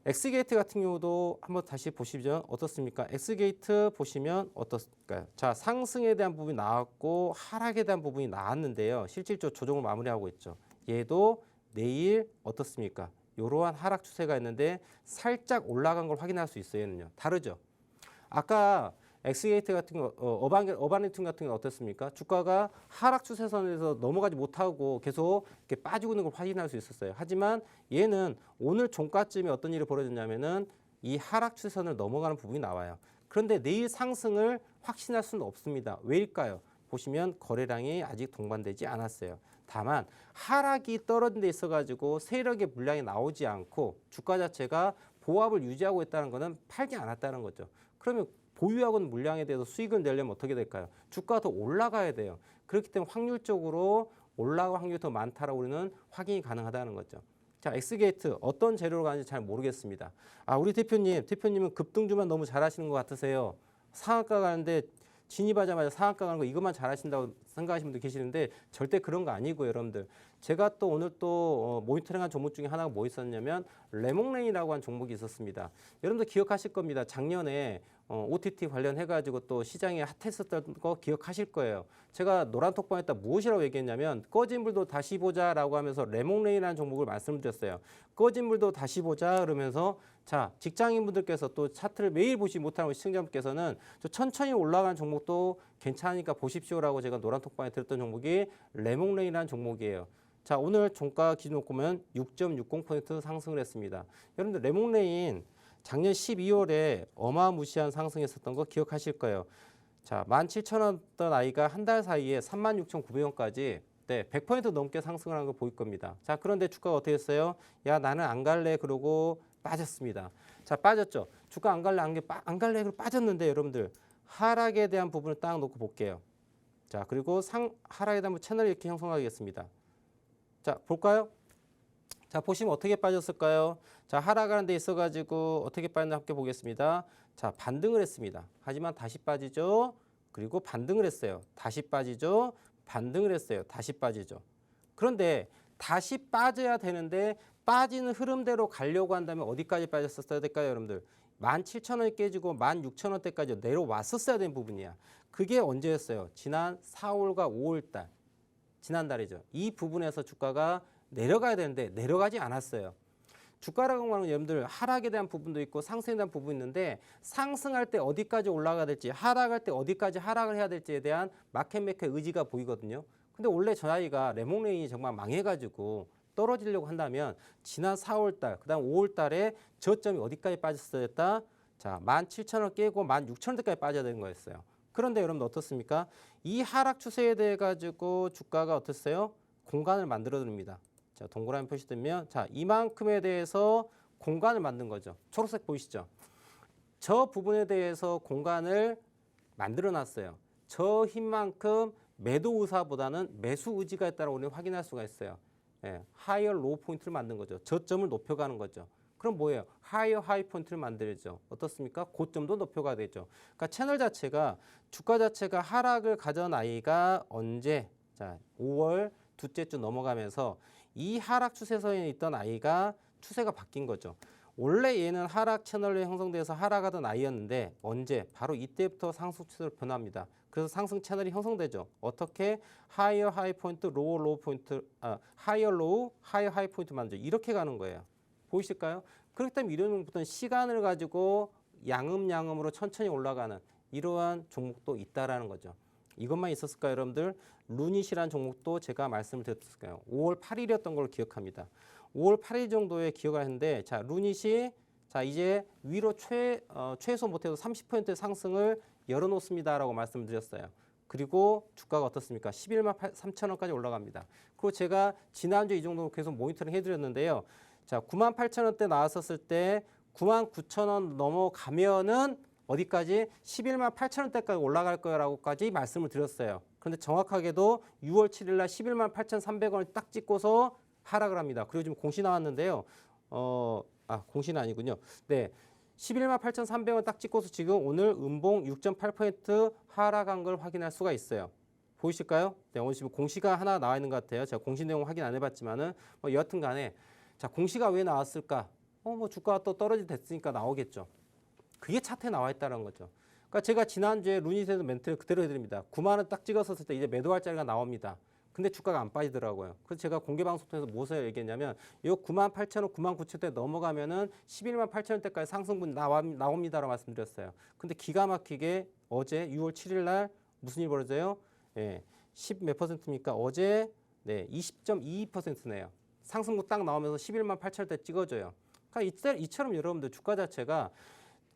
엑스게이트 같은 경우도 한번 다시 보시면 어떻습니까? 엑스게이트 보시면 어떻을까요? 자, 상승에 대한 부분이 나왔고 하락에 대한 부분이 나왔는데요. 실질적으로 조정을 마무리하고 있죠. 얘도 내일 어떻습니까? 이러한 하락 추세가 있는데 살짝 올라간 걸 확인할 수 있어요. 얘는요. 다르죠? 아까 엑스게이트 같은 거, 어바니툰 같은 경우는 어떻습니까? 주가가 하락 추세선에서 넘어가지 못하고 계속 이렇게 빠지고 있는 걸 확인할 수 있었어요. 하지만 얘는 오늘 종가쯤에 어떤 일이 벌어졌냐면은 이 하락 추세선을 넘어가는 부분이 나와요. 그런데 내일 상승을 확신할 수는 없습니다. 왜일까요? 보시면 거래량이 아직 동반되지 않았어요. 다만 하락이 떨어진 데 있어가지고 세력의 물량이 나오지 않고 주가 자체가 보합을 유지하고 있다는 것은 팔지 않았다는 거죠. 그러면 보유하고 있는 물량에 대해서 수익을 내려면 어떻게 될까요? 주가가 더 올라가야 돼요. 그렇기 때문에 확률적으로 올라갈 확률이 더 많다라고 우리는 확인이 가능하다는 거죠. 자, 엑스게이트 어떤 재료로 가는지 잘 모르겠습니다. 우리 대표님은 급등주만 너무 잘하시는 것 같으세요. 상한가 가는데 진입하자마자 상한가 가는 거 이것만 잘하신다고 생각하시는 분도 계시는데 절대 그런 거 아니고요, 여러분들. 제가 또 오늘 또 모니터링한 종목 중에 하나가 뭐 있었냐면 레몽레인이라고 한 종목이 있었습니다. 여러분들 기억하실 겁니다. 작년에 OTT 관련해가지고 또 시장에 핫했었던 거 기억하실 거예요. 제가 노란톡방에다 무엇이라고 얘기했냐면 꺼진 불도 다시 보자라고 하면서 레몽레인이라는 종목을 말씀드렸어요. 꺼진 불도 다시 보자 그러면서 자, 직장인분들께서 또 차트를 매일 보지 못하는 시청자분께서는 저 천천히 올라가는 종목도 괜찮으니까 보십시오라고 제가 노란톡방에 드렸던 종목이 레몽레인이라는 종목이에요. 자, 오늘 종가 기준 놓고 보면 6.60% 상승을 했습니다. 여러분들 레몽레인 작년 12월에 어마무시한 상승했었던 거 기억하실 거예요. 자, 17,000원던 아이가 한 달 사이에 36,900원까지 100% 넘게 상승을 한 거 보일 겁니다. 자, 그런데 주가가 어떻게 했어요? 야, 나는 안 갈래 그러고 빠졌습니다. 자, 빠졌죠. 주가 안 갈래 안 갈래 그러고 빠졌는데 여러분들 하락에 대한 부분을 딱 놓고 볼게요. 자, 그리고 하락에 대한 채널을 이렇게 형성하겠습니다. 자, 볼까요? 자, 보시면 어떻게 빠졌을까요? 자, 하락하는 데 있어가지고 어떻게 빠졌나 함께 보겠습니다. 자, 반등을 했습니다. 하지만 다시 빠지죠. 그리고 반등을 했어요. 다시 빠지죠. 반등을 했어요. 다시 빠지죠. 그런데 다시 빠져야 되는데 빠지는 흐름대로 가려고 한다면 어디까지 빠졌었어야 될까요, 여러분들? 17,000원이 깨지고 16,000원대까지 내려왔었어야 되는 부분이야. 그게 언제였어요? 지난 4월과 5월달. 지난달이죠. 이 부분에서 주가가 내려가야 되는데 내려가지 않았어요. 주가라고 하는 건 여러분들 하락에 대한 부분도 있고 상승에 대한 부분이 있는데 상승할 때 어디까지 올라가야 될지 하락할 때 어디까지 하락을 해야 될지에 대한 마켓 메이커의 의지가 보이거든요. 근데 원래 저 아이가 레몽레인이 정말 망해가지고 떨어지려고 한다면 지난 4월달 그다음 5월달에 저점이 어디까지 빠졌어야 했다? 자, 17,000원 깨고 16,000원대까지 빠져야 되는 거였어요. 그런데 여러분들 어떻습니까? 이 하락 추세에 대해 가지고 주가가 어땠어요? 공간을 만들어 드립니다. 자, 동그라미 표시되면 자, 이만큼에 대해서 공간을 만든 거죠. 초록색 보이시죠? 저 부분에 대해서 공간을 만들어 놨어요. 저 힘만큼 매도 의사보다는 매수 의지가 있다고 우리는 확인할 수가 있어요. 예, 하이어 로우 포인트를 만든 거죠. 저점을 높여가는 거죠. 그럼 뭐예요? 하이어 하이 포인트를 만들죠. 어떻습니까? 고점도 높여가야 되죠. 그러니까 채널 자체가 주가 자체가 하락을 가져온 아이가 언제? 자, 5월 둘째 주 넘어가면서 이 하락 추세선에 있던 아이가 추세가 바뀐 거죠. 원래 얘는 하락 채널로 형성돼서 하락하던 아이였는데 언제? 바로 이때부터 상승 추세로 변합니다. 그래서 상승 채널이 형성되죠. 어떻게? 하이어 하이 포인트, 로우 로우 포인트, 하이어 로우, 하이어 하이 포인트 만들죠. 이렇게 가는 거예요. 보이실까요? 그렇기 때문에 이런 것부터는 시간을 가지고 양음양음으로 천천히 올라가는 이러한 종목도 있다라는 거죠. 이것만 있었을까요, 여러분들? 루닛이라는 종목도 제가 말씀을 드렸을까요? 5월 8일이었던 걸 기억합니다. 5월 8일 정도에 기억을 했는데, 자, 루닛이 자 이제 위로 최소 못해도 30%의 상승을 열어놓습니다라고 말씀을 드렸어요. 그리고 주가가 어떻습니까? 11만 3천원까지 올라갑니다. 그리고 제가 지난주 이 정도 계속 모니터링 해드렸는데요. 자, 9만 8천원대 나왔었을 때 9만 9천원 넘어가면은 어디까지? 11만 8천원대까지 올라갈 거라고까지 말씀을 드렸어요. 그런데 정확하게도 6월 7일 날 11만 8,300원을 딱 찍고서 하락을 합니다. 그리고 지금 공시 나왔는데요. 공시는 아니군요. 네. 11만 8,300원 딱 찍고서 지금 오늘 음봉 6.8% 하락한 걸 확인할 수가 있어요. 보이실까요? 네, 오늘 지금 공시가 하나 나와 있는 것 같아요. 제가 공시 내용 확인 안 해봤지만은 여하튼 간에 자, 공시가 왜 나왔을까? 주가가 또 떨어졌으니까 나오겠죠. 그게 차트에 나와 있다는 거죠. 그러니까 제가 지난주에 루닛에서 멘트를 그대로 해드립니다. 9만 원 딱 찍었을 때 이제 매도할 자리가 나옵니다. 근데 주가가 안 빠지더라고요. 그래서 제가 공개 방송 통해서 무엇을 얘기했냐면 이 9만 8천원, 9만 9천원대 넘어가면은 11만 8천원대까지 상승분 나옵니다라고 말씀드렸어요. 근데 기가 막히게 어제 6월 7일 날 무슨 일이 벌어져요? 예, 10 몇 퍼센트입니까? 어제 네, 20.22%네요. 상승국 딱 나오면서 11만 8천원대 찍어줘요. 그러니까 이처럼 여러분들 주가 자체가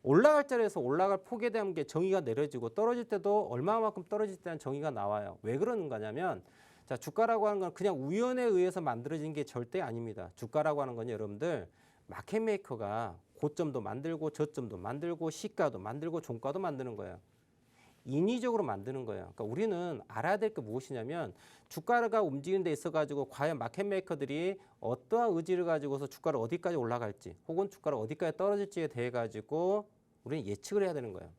올라갈 자리에서 올라갈 폭에 대한 게 정의가 내려지고 떨어질 때도 얼마만큼 떨어질 때 대한 정의가 나와요. 왜 그러는 거냐면 자, 주가라고 하는 건 그냥 우연에 의해서 만들어진 게 절대 아닙니다. 주가라고 하는 건 여러분들 마켓 메이커가 고점도 만들고 저점도 만들고 시가도 만들고 종가도 만드는 거예요. 인위적으로 만드는 거예요. 그러니까 우리는 알아야 될 게 무엇이냐면 주가가 움직이는 데 있어 가지고 과연 마켓 메이커들이 어떠한 의지를 가지고서 주가를 어디까지 올라갈지 혹은 주가를 어디까지 떨어질지에 대해 가지고 우리는 예측을 해야 되는 거예요.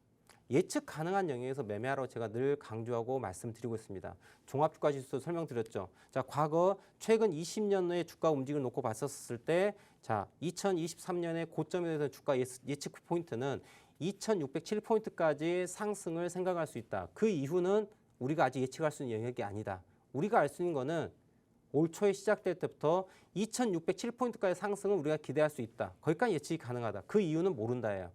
예측 가능한 영역에서 매매하라고 제가 늘 강조하고 말씀드리고 있습니다. 종합주가지수 설명드렸죠. 자, 과거 최근 20년의 주가 움직임을 놓고 봤었을 때, 자, 2023년의 고점에 대해서 주가 예측 포인트는 2607포인트까지 상승을 생각할 수 있다. 그 이후는 우리가 아직 예측할 수 있는 영역이 아니다. 우리가 알 수 있는 거는 올 초에 시작될 때부터 2607포인트까지 상승을 우리가 기대할 수 있다. 거기까지 예측이 가능하다. 그 이유는 모른다예요.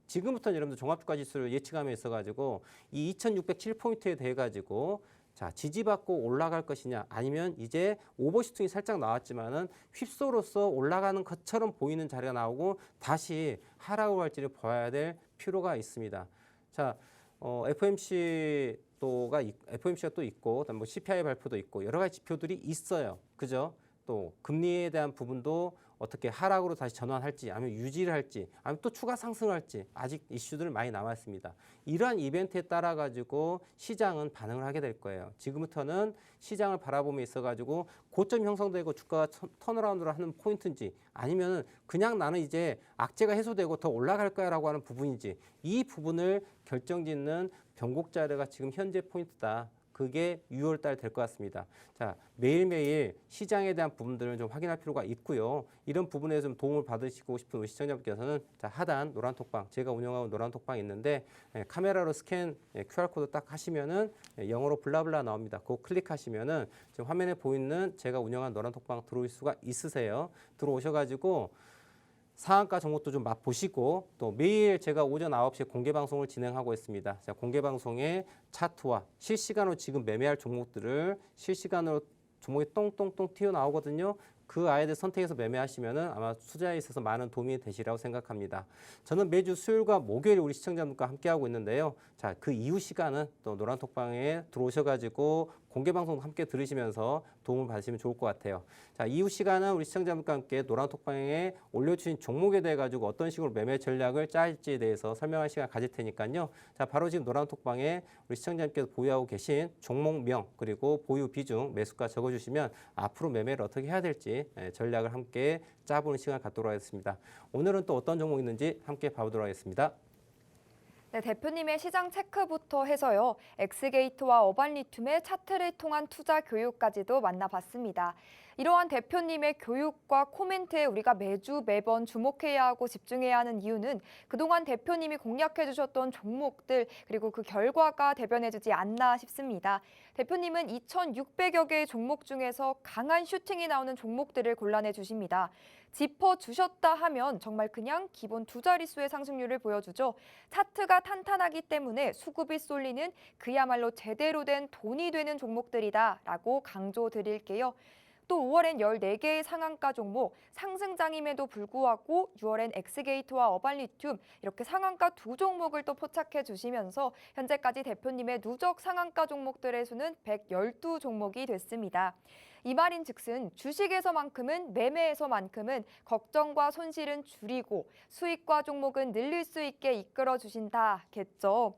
지금부터는 여러분들 종합주가지수를 예측함에 있어가지고 이 2607포인트에 대해 가지고 자, 지지받고 올라갈 것이냐 아니면 이제 오버슈팅이 살짝 나왔지만은 휩소로서 올라가는 것처럼 보이는 자리가 나오고 다시 하락을 할지를 봐야 될 필요가 있습니다. 자, FOMC가 또 있고, 그다음 뭐 CPI 발표도 있고 여러 가지 지표들이 있어요. 그죠? 또 금리에 대한 부분도 어떻게 하락으로 다시 전환할지 아니면 유지를 할지 아니면 또 추가 상승을 할지 아직 이슈들 많이 남아 있습니다. 이러한 이벤트에 따라 가지고 시장은 반응을 하게 될 거예요. 지금부터는 시장을 바라보며 있어 가지고 고점 형성되고 주가가 턴어라운드를 하는 포인트인지 아니면 그냥 나는 이제 악재가 해소되고 더 올라갈 거야라고 하는 부분인지 이 부분을 결정짓는 변곡 자료가 지금 현재 포인트다. 그게 6월 달 될 것 같습니다. 자, 매일매일 시장에 대한 부분들을 좀 확인할 필요가 있고요. 이런 부분에 좀 도움을 받으시고 싶은 우리 시청자분께서는 자, 하단 노란톡방, 제가 운영하고 노란톡방이 있는데 카메라로 스캔 QR코드 딱 하시면은 영어로 블라블라 나옵니다. 그거 클릭하시면은 지금 화면에 보이는 제가 운영한 노란톡방 들어올 수가 있으세요. 들어오셔가지고 상한가 종목도 좀 맛보시고 또 매일 제가 오전 9시에 공개 방송을 진행하고 있습니다. 자, 공개 방송에 차트와 실시간으로 지금 매매할 종목들을 실시간으로 종목이 똥똥똥 튀어나오거든요. 그 아이들 선택해서 매매하시면은 아마 투자에 있어서 많은 도움이 되시라고 생각합니다. 저는 매주 수요일과 목요일 우리 시청자분과 함께하고 있는데요. 자, 그 이후 시간은 또 노란톡방에 들어오셔가지고 공개방송 함께 들으시면서 도움을 받으시면 좋을 것 같아요. 자, 이후 시간은 우리 시청자분과 함께 노란톡방에 올려주신 종목에 대해 가지고 어떤 식으로 매매 전략을 짤지에 대해서 설명할 시간 가질 테니까요. 자, 바로 지금 노란톡방에 우리 시청자님께서 보유하고 계신 종목명 그리고 보유 비중 매수가 적어주시면 앞으로 매매를 어떻게 해야 될지 전략을 함께 짜보는 시간 갖도록 하겠습니다. 오늘은 또 어떤 종목 있는지 함께 봐보도록 하겠습니다. 네, 대표님의 시장 체크부터 해서요. 엑스게이트와 어반리튬의 차트를 통한 투자 교육까지도 만나봤습니다. 이러한 대표님의 교육과 코멘트에 우리가 매번 주목해야 하고 집중해야 하는 이유는 그동안 대표님이 공략해 주셨던 종목들 그리고 그 결과가 대변해주지 않나 싶습니다. 대표님은 2,600여 개의 종목 중에서 강한 슈팅이 나오는 종목들을 골라내 주십니다. 짚어주셨다 하면 정말 그냥 기본 두 자릿수의 상승률을 보여주죠. 차트가 탄탄하기 때문에 수급이 쏠리는 그야말로 제대로 된 돈이 되는 종목들이다라고 강조드릴게요. 또 5월엔 14개의 상한가 종목, 상승장임에도 불구하고 6월엔 엑스게이트와 어반리튬 이렇게 상한가 두 종목을 또 포착해 주시면서 현재까지 대표님의 누적 상한가 종목들의 수는 112종목이 됐습니다. 이 말인즉슨 주식에서만큼은 매매에서만큼은 걱정과 손실은 줄이고 수익과 종목은 늘릴 수 있게 이끌어 주신다겠죠.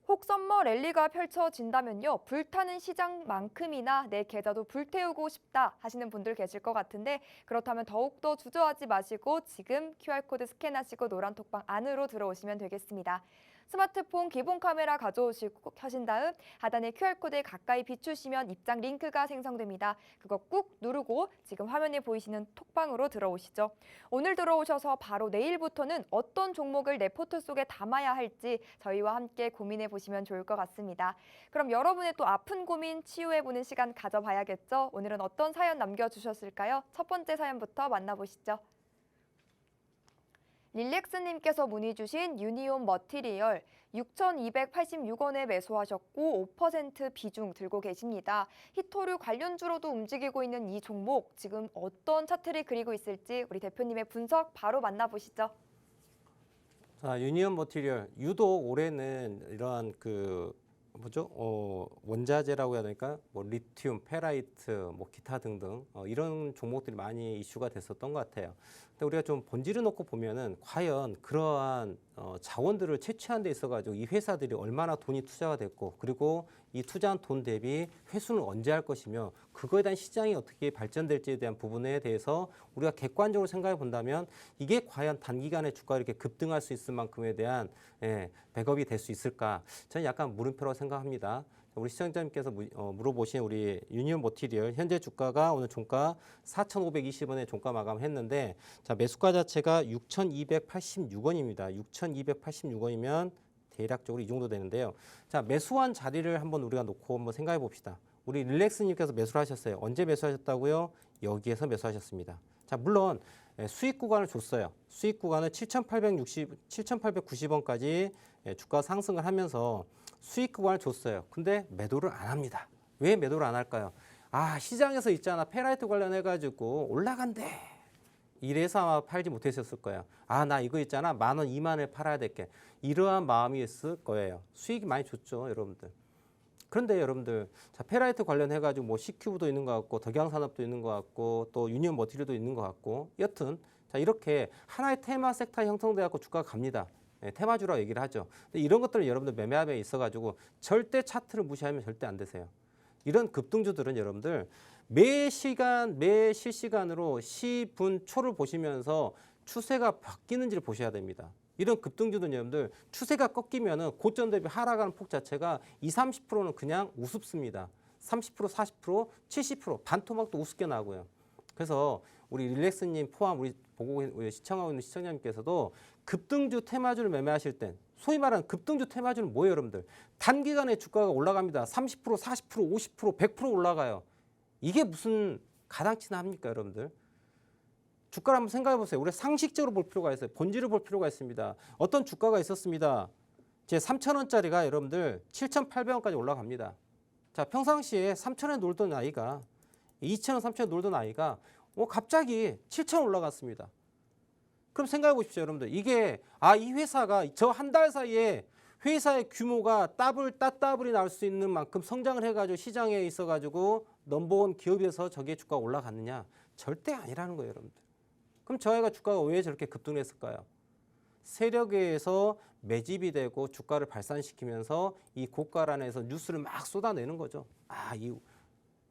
혹 썸머 랠리가 펼쳐진다면요. 불타는 시장만큼이나 내 계좌도 불태우고 싶다 하시는 분들 계실 것 같은데 그렇다면 더욱더 주저하지 마시고 지금 QR코드 스캔하시고 노란톡방 안으로 들어오시면 되겠습니다. 스마트폰 기본 카메라 가져오시고 켜신 다음 하단에 QR코드에 가까이 비추시면 입장 링크가 생성됩니다. 그거 꾹 누르고 지금 화면에 보이시는 톡방으로 들어오시죠. 오늘 들어오셔서 바로 내일부터는 어떤 종목을 내 포트 속에 담아야 할지 저희와 함께 고민해 보시면 좋을 것 같습니다. 그럼 여러분의 또 아픈 고민 치유해보는 시간 가져봐야겠죠? 오늘은 어떤 사연 남겨주셨을까요? 첫 번째 사연부터 만나보시죠. 릴렉스님께서 문의 주신 유니온 머티리얼, 6,286원에 매수하셨고 5% 비중 들고 계십니다. 히토류 관련주로도 움직이고 있는 이 종목, 지금 어떤 차트를 그리고 있을지 우리 대표님의 분석 바로 만나보시죠. 자, 유니온 머티리얼 유독 올해는 이러한 원자재라고 해야 되니까 뭐 리튬, 페라이트, 뭐 기타 등등 이런 종목들이 많이 이슈가 됐었던 것 같아요. 근데 우리가 좀 본질을 놓고 보면은 과연 그러한 자원들을 채취한 데 있어가지고 이 회사들이 얼마나 돈이 투자가 됐고 그리고 이 투자한 돈 대비 회수는 언제 할 것이며 그거에 대한 시장이 어떻게 발전될지에 대한 부분에 대해서 우리가 객관적으로 생각해 본다면 이게 과연 단기간에 주가가 이렇게 급등할 수 있을 만큼에 대한 백업이 될 수 있을까? 저는 약간 물음표라고 생각합니다. 우리 시청자님께서 물어보신 우리 유니온 머티리얼 현재 주가가 오늘 종가 4,520원에 종가 마감했는데 자 매수가 자체가 6,286원입니다. 6,286원이면 대략적으로 이 정도 되는데요. 자 매수한 자리를 한번 우리가 놓고 한번 생각해 봅시다. 우리 릴렉스님께서 매수를 하셨어요. 언제 매수하셨다고요? 여기에서 매수하셨습니다. 자 물론 수익 구간을 줬어요. 수익 구간을 7,890원까지 주가 상승을 하면서 수익 구간을 줬어요. 근데 매도를 안 합니다. 왜 매도를 안 할까요? 아 시장에서 있잖아 페라이트 관련해가지고 올라간대. 이래서 아마 팔지 못했었을 거예요. 아 나 이거 있잖아 10,000원, 20,000원에 팔아야 될게. 이러한 마음이 있을 거예요. 수익이 많이 줬죠 여러분들. 그런데 여러분들 자 페라이트 관련해가지고 뭐 CQ도 있는 것 같고 덕양산업도 있는 것 같고 또 유니온 머티리얼도 있는 것 같고 여튼 자 이렇게 하나의 테마 섹터 형성돼 갖고 주가가 갑니다. 테마주라고 얘기를 하죠. 근데 이런 것들을 여러분들 매매함에 있어가지고 절대 차트를 무시하면 절대 안 되세요. 이런 급등주들은 여러분들 매 시간, 매 실시간으로 시, 분, 초를 보시면서 추세가 바뀌는지를 보셔야 됩니다. 이런 급등주들은 여러분들 추세가 꺾이면은 고점 대비 하락하는 폭 자체가 20, 30%는 그냥 우습습니다. 30%, 40%, 70% 반토막도 우습게 나고요. 그래서 우리 릴렉스님 포함 우리 시청하고 있는 시청자님께서도 급등주 테마주를 매매하실 땐 소위 말하는 급등주 테마주는 뭐예요 여러분들? 단기간에 주가가 올라갑니다. 30%, 40%, 50%, 100% 올라가요. 이게 무슨 가당치나 합니까 여러분들? 주가를 한번 생각해 보세요. 우리가 상식적으로 볼 필요가 있어요. 본질을 볼 필요가 있습니다. 어떤 주가가 있었습니다. 제 3,000원짜리가 여러분들 7,800원까지 올라갑니다. 자 평상시에 3,000원에 놀던 아이가 2,000원, 3,000원 놀던 아이가 갑자기 7,000원 올라갔습니다. 그럼 생각해 보십시오, 여러분들. 이게 이 회사가 저 한 달 사이에 회사의 규모가 따블이 나올 수 있는 만큼 성장을 해가지고 시장에 있어가지고 넘버원 기업에서 저게 주가가 올라갔느냐? 절대 아니라는 거예요, 여러분들. 그럼 저 아이가 주가가 왜 저렇게 급등했을까요? 세력에 의해서 매집이 되고 주가를 발산시키면서 이 고가란에서 뉴스를 막 쏟아내는 거죠. 이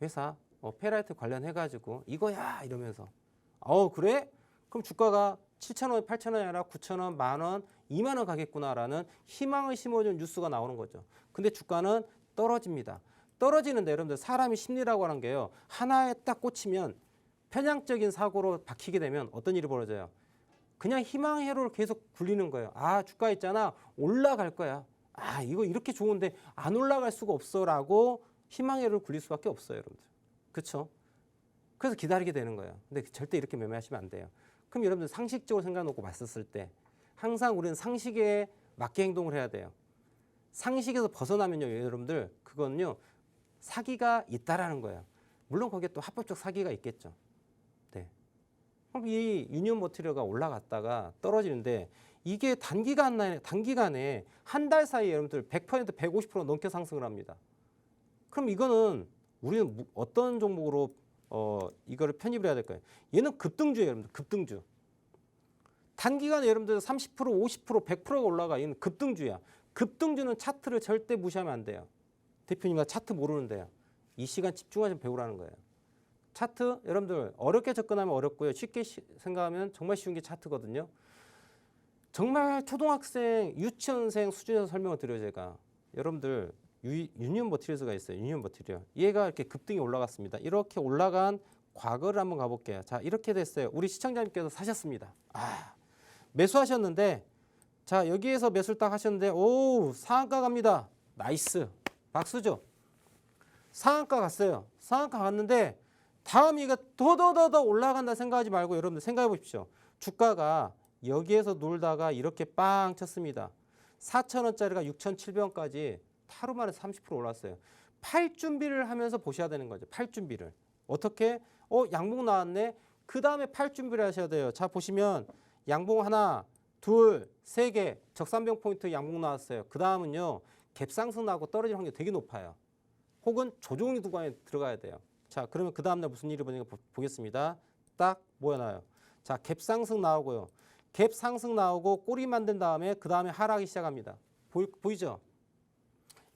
회사 페라이트 관련해가지고 이거야 이러면서 그래? 그럼 주가가 7,000원, 8,000원이 아니라 9,000원, 10,000원, 20,000원 가겠구나라는 희망을 심어준 뉴스가 나오는 거죠. 근데 주가는 떨어집니다. 떨어지는데 여러분들 사람이 심리라고 하는 게요. 하나에 딱 꽂히면 편향적인 사고로 박히게 되면 어떤 일이 벌어져요? 그냥 희망의 회로를 계속 굴리는 거예요. 주가 있잖아. 올라갈 거야. 이거 이렇게 좋은데 안 올라갈 수가 없어라고 희망의 회로를 굴릴 수밖에 없어요, 여러분들. 그렇죠? 그래서 기다리게 되는 거예요. 근데 절대 이렇게 매매하시면 안 돼요. 그럼 여러분들 상식적으로 생각 놓고 봤었을 때 항상 우리는 상식에 맞게 행동을 해야 돼요. 상식에서 벗어나면요, 여러분들 그거는요 사기가 있다라는 거예요. 물론 거기에 또 합법적 사기가 있겠죠. 네. 그럼 이 유니온 머티리얼가 올라갔다가 떨어지는데 이게 단기간에 한 달 사이에 여러분들 100%, 150% 넘게 상승을 합니다. 그럼 이거는 우리는 어떤 종목으로 이거를 편입을 해야 될까요? 얘는 급등주예요, 여러분들. 급등주. 단기간에 여러분들 30%, 50%, 100%가 올라가. 얘는 급등주야. 급등주는 차트를 절대 무시하면 안 돼요. 대표님과 차트 모르는데요. 이 시간 집중하시면 배우라는 거예요. 차트 여러분들 어렵게 접근하면 어렵고요. 쉽게 생각하면 정말 쉬운 게 차트거든요. 정말 초등학생, 유치원생 수준에서 설명을 드려요, 제가. 여러분들 유니온 머티리얼스가 있어요. 유니온 머티리얼. 얘가 이렇게 급등이 올라갔습니다. 이렇게 올라간 과거를 한번 가볼게요. 자, 이렇게 됐어요. 우리 시청자님께서 사셨습니다. 매수하셨는데 자, 여기에서 매수를 딱 하셨는데 상한가 갑니다. 나이스. 박수죠. 상한가 갔어요. 상한가 갔는데 다음 이가 더 올라간다 생각하지 말고 여러분들 생각해 보십시오. 주가가 여기에서 놀다가 이렇게 빵 쳤습니다. 4,000원짜리가 6,700원까지 하루 만에 30% 올랐어요. 팔 준비를 하면서 보셔야 되는 거죠. 팔 준비를. 어떻게? 양봉 나왔네. 그 다음에 팔 준비를 하셔야 돼요. 자, 보시면 양봉 하나, 둘, 세 개, 적산병 포인트 양봉 나왔어요. 그 다음은요, 갭 상승 나고 떨어질 확률이 되게 높아요. 혹은 조정리 구간에 들어가야 돼요. 자, 그러면 그 다음날 무슨 일이 벌어지는가 보겠습니다. 딱 모여놔요. 자, 갭 상승 나오고요. 갭 상승 나오고 꼬리 만든 다음에 그 다음에 하락이 시작합니다. 보이죠?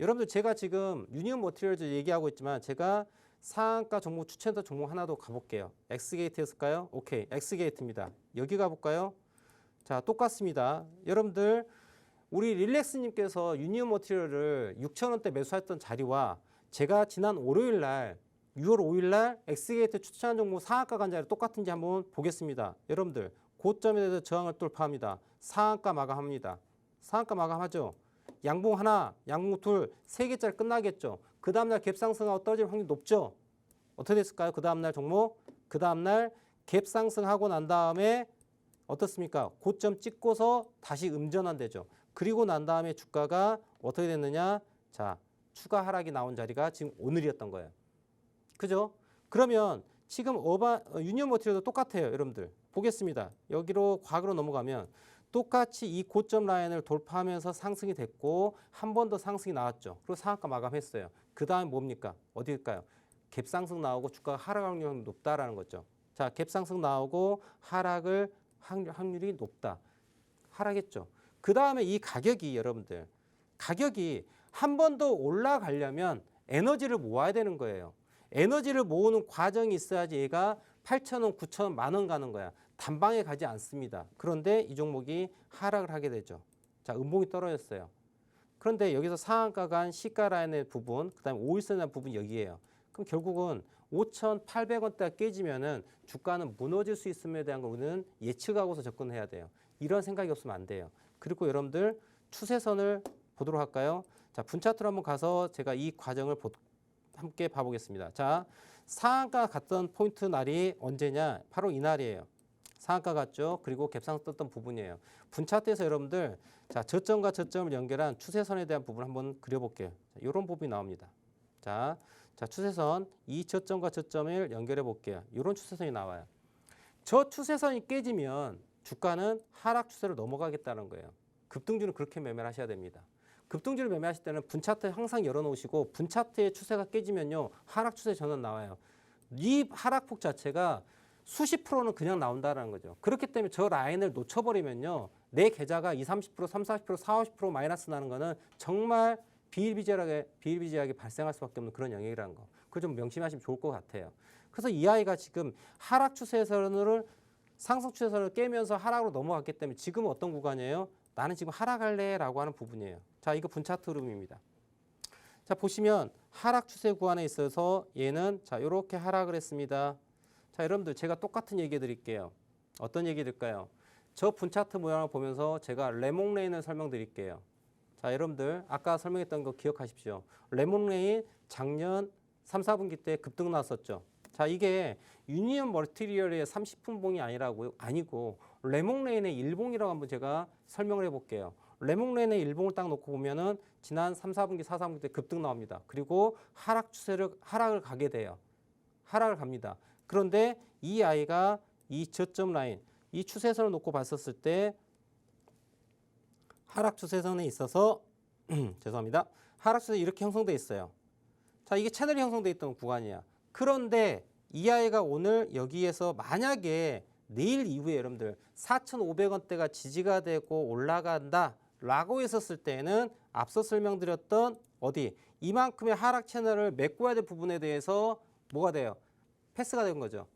여러분들 제가 지금 유니온 머티리얼즈 얘기하고 있지만 제가 상한가 종목 추천했던 종목 하나 더 가볼게요. 엑스게이트였을까요? 오케이, 엑스게이트입니다. 여기 가볼까요? 자, 똑같습니다. 여러분들 우리 릴렉스님께서 유니온 머티리얼을 6,000원대 매수했던 자리와 제가 지난 월요일 날 6월 5일 날 엑스게이트 추천한 종목 상한가 간 자리 똑같은지 한번 보겠습니다. 여러분들 고점에 대해서 저항을 돌파합니다. 상한가 마감합니다. 상한가 마감하죠. 양봉 하나, 양봉 둘, 세 개짜리 끝나겠죠. 그 다음날 갭 상승하고 떨어질 확률이 높죠. 어떻게 됐을까요? 그 다음날 종목, 그 다음날 갭 상승하고 난 다음에 어떻습니까? 고점 찍고서 다시 음전환되죠. 그리고 난 다음에 주가가 어떻게 됐느냐? 자, 추가 하락이 나온 자리가 지금 오늘이었던 거예요. 그죠? 그러면 지금 유니온 머티리얼도 똑같아요. 여러분들 보겠습니다. 여기로 과거로 넘어가면 똑같이 이 고점 라인을 돌파하면서 상승이 됐고 한 번 더 상승이 나왔죠. 그리고 상한가 마감했어요. 그 다음에 뭡니까? 어디일까요? 갭 상승 나오고 주가가 하락 확률이 높다라는 거죠. 자, 갭 상승 나오고 하락을 확률이 높다. 하락했죠. 그 다음에 이 가격이 여러분들 가격이 한 번 더 올라가려면 에너지를 모아야 되는 거예요. 에너지를 모으는 과정이 있어야지 얘가 8,000원, 9,000원, 만원 가는 거야. 단방에 가지 않습니다. 그런데 이 종목이 하락을 하게 되죠. 자, 음봉이 떨어졌어요. 그런데 여기서 상한가 간 시가 라인의 부분, 그 다음에 5일선의 부분이 여기에요. 그럼 결국은 5,800원대가 깨지면은 주가는 무너질 수 있음에 대한 걸 우리는 예측하고서 접근해야 돼요. 이런 생각이 없으면 안 돼요. 그리고 여러분들 추세선을 보도록 할까요? 자, 분차트로 한번 가서 제가 이 과정을 함께 봐보겠습니다. 자, 상한가 갔던 포인트 날이 언제냐? 바로 이 날이에요. 상한가 갔죠. 그리고 갭상승 떴던 부분이에요. 분차트에서 여러분들 자, 저점과 저점을 연결한 추세선에 대한 부분을 한번 그려볼게요. 이런 부분이 나옵니다. 자, 추세선 이 저점과 저점을 연결해 볼게요. 이런 추세선이 나와요. 저 추세선이 깨지면 주가는 하락 추세로 넘어가겠다는 거예요. 급등주는 그렇게 매매를 하셔야 됩니다. 급등주를 매매하실 때는 분차트 항상 열어놓으시고 분차트의 추세가 깨지면요 하락 추세 전환 나와요. 이 하락폭 자체가 수십 프로는 그냥 나온다는 거죠. 그렇기 때문에 저 라인을 놓쳐버리면요 내 계좌가 20, 30%, 30, 40%, 40, 50% 마이너스 나는 거는 정말 비일비재하게 발생할 수밖에 없는 그런 영역이라는 거. 그걸 좀 명심하시면 좋을 것 같아요. 그래서 이 아이가 지금 하락 추세선을 상승 추세선을 깨면서 하락으로 넘어갔기 때문에 지금은 어떤 구간이에요? 나는 지금 하락할래 라고 하는 부분이에요. 자, 이거 분차트 흐름입니다. 자, 보시면 하락 추세 구간에 있어서 얘는 자, 이렇게 하락을 했습니다. 자, 여러분들 제가 똑같은 얘기 드릴게요. 어떤 얘기 드릴까요? 저 분차트 모양을 보면서 제가 레몽레인을 설명드릴게요. 자, 여러분들 아까 설명했던 거 기억하십시오. 레몽레인 작년 3, 4분기 때 급등 나왔었죠. 자, 이게 유니온 머티리얼의 30분봉이 아니고 레몽레인의 일봉이라고 한번 제가 설명을 해볼게요. 레몽레인의 일봉을 딱 놓고 보면은 지난 3, 4분기, 4, 3분기 때 급등 나옵니다. 그리고 하락을 가게 돼요. 하락을 갑니다. 그런데 이 아이가 이 저점 라인, 이 추세선을 놓고 봤었을 때 하락 추세선에 있어서 죄송합니다. 하락 추세 이렇게 형성돼 있어요. 자, 이게 채널이 형성돼 있던 구간이야. 그런데 이 아이가 오늘 여기에서 만약에 내일 이후에 여러분들 4,500원대가 지지가 되고 올라간다 라고 했었을 때는 앞서 설명드렸던 이만큼의 하락 채널을 메꿔야 될 부분에 대해서 뭐가 돼요? 패스가 된 거죠.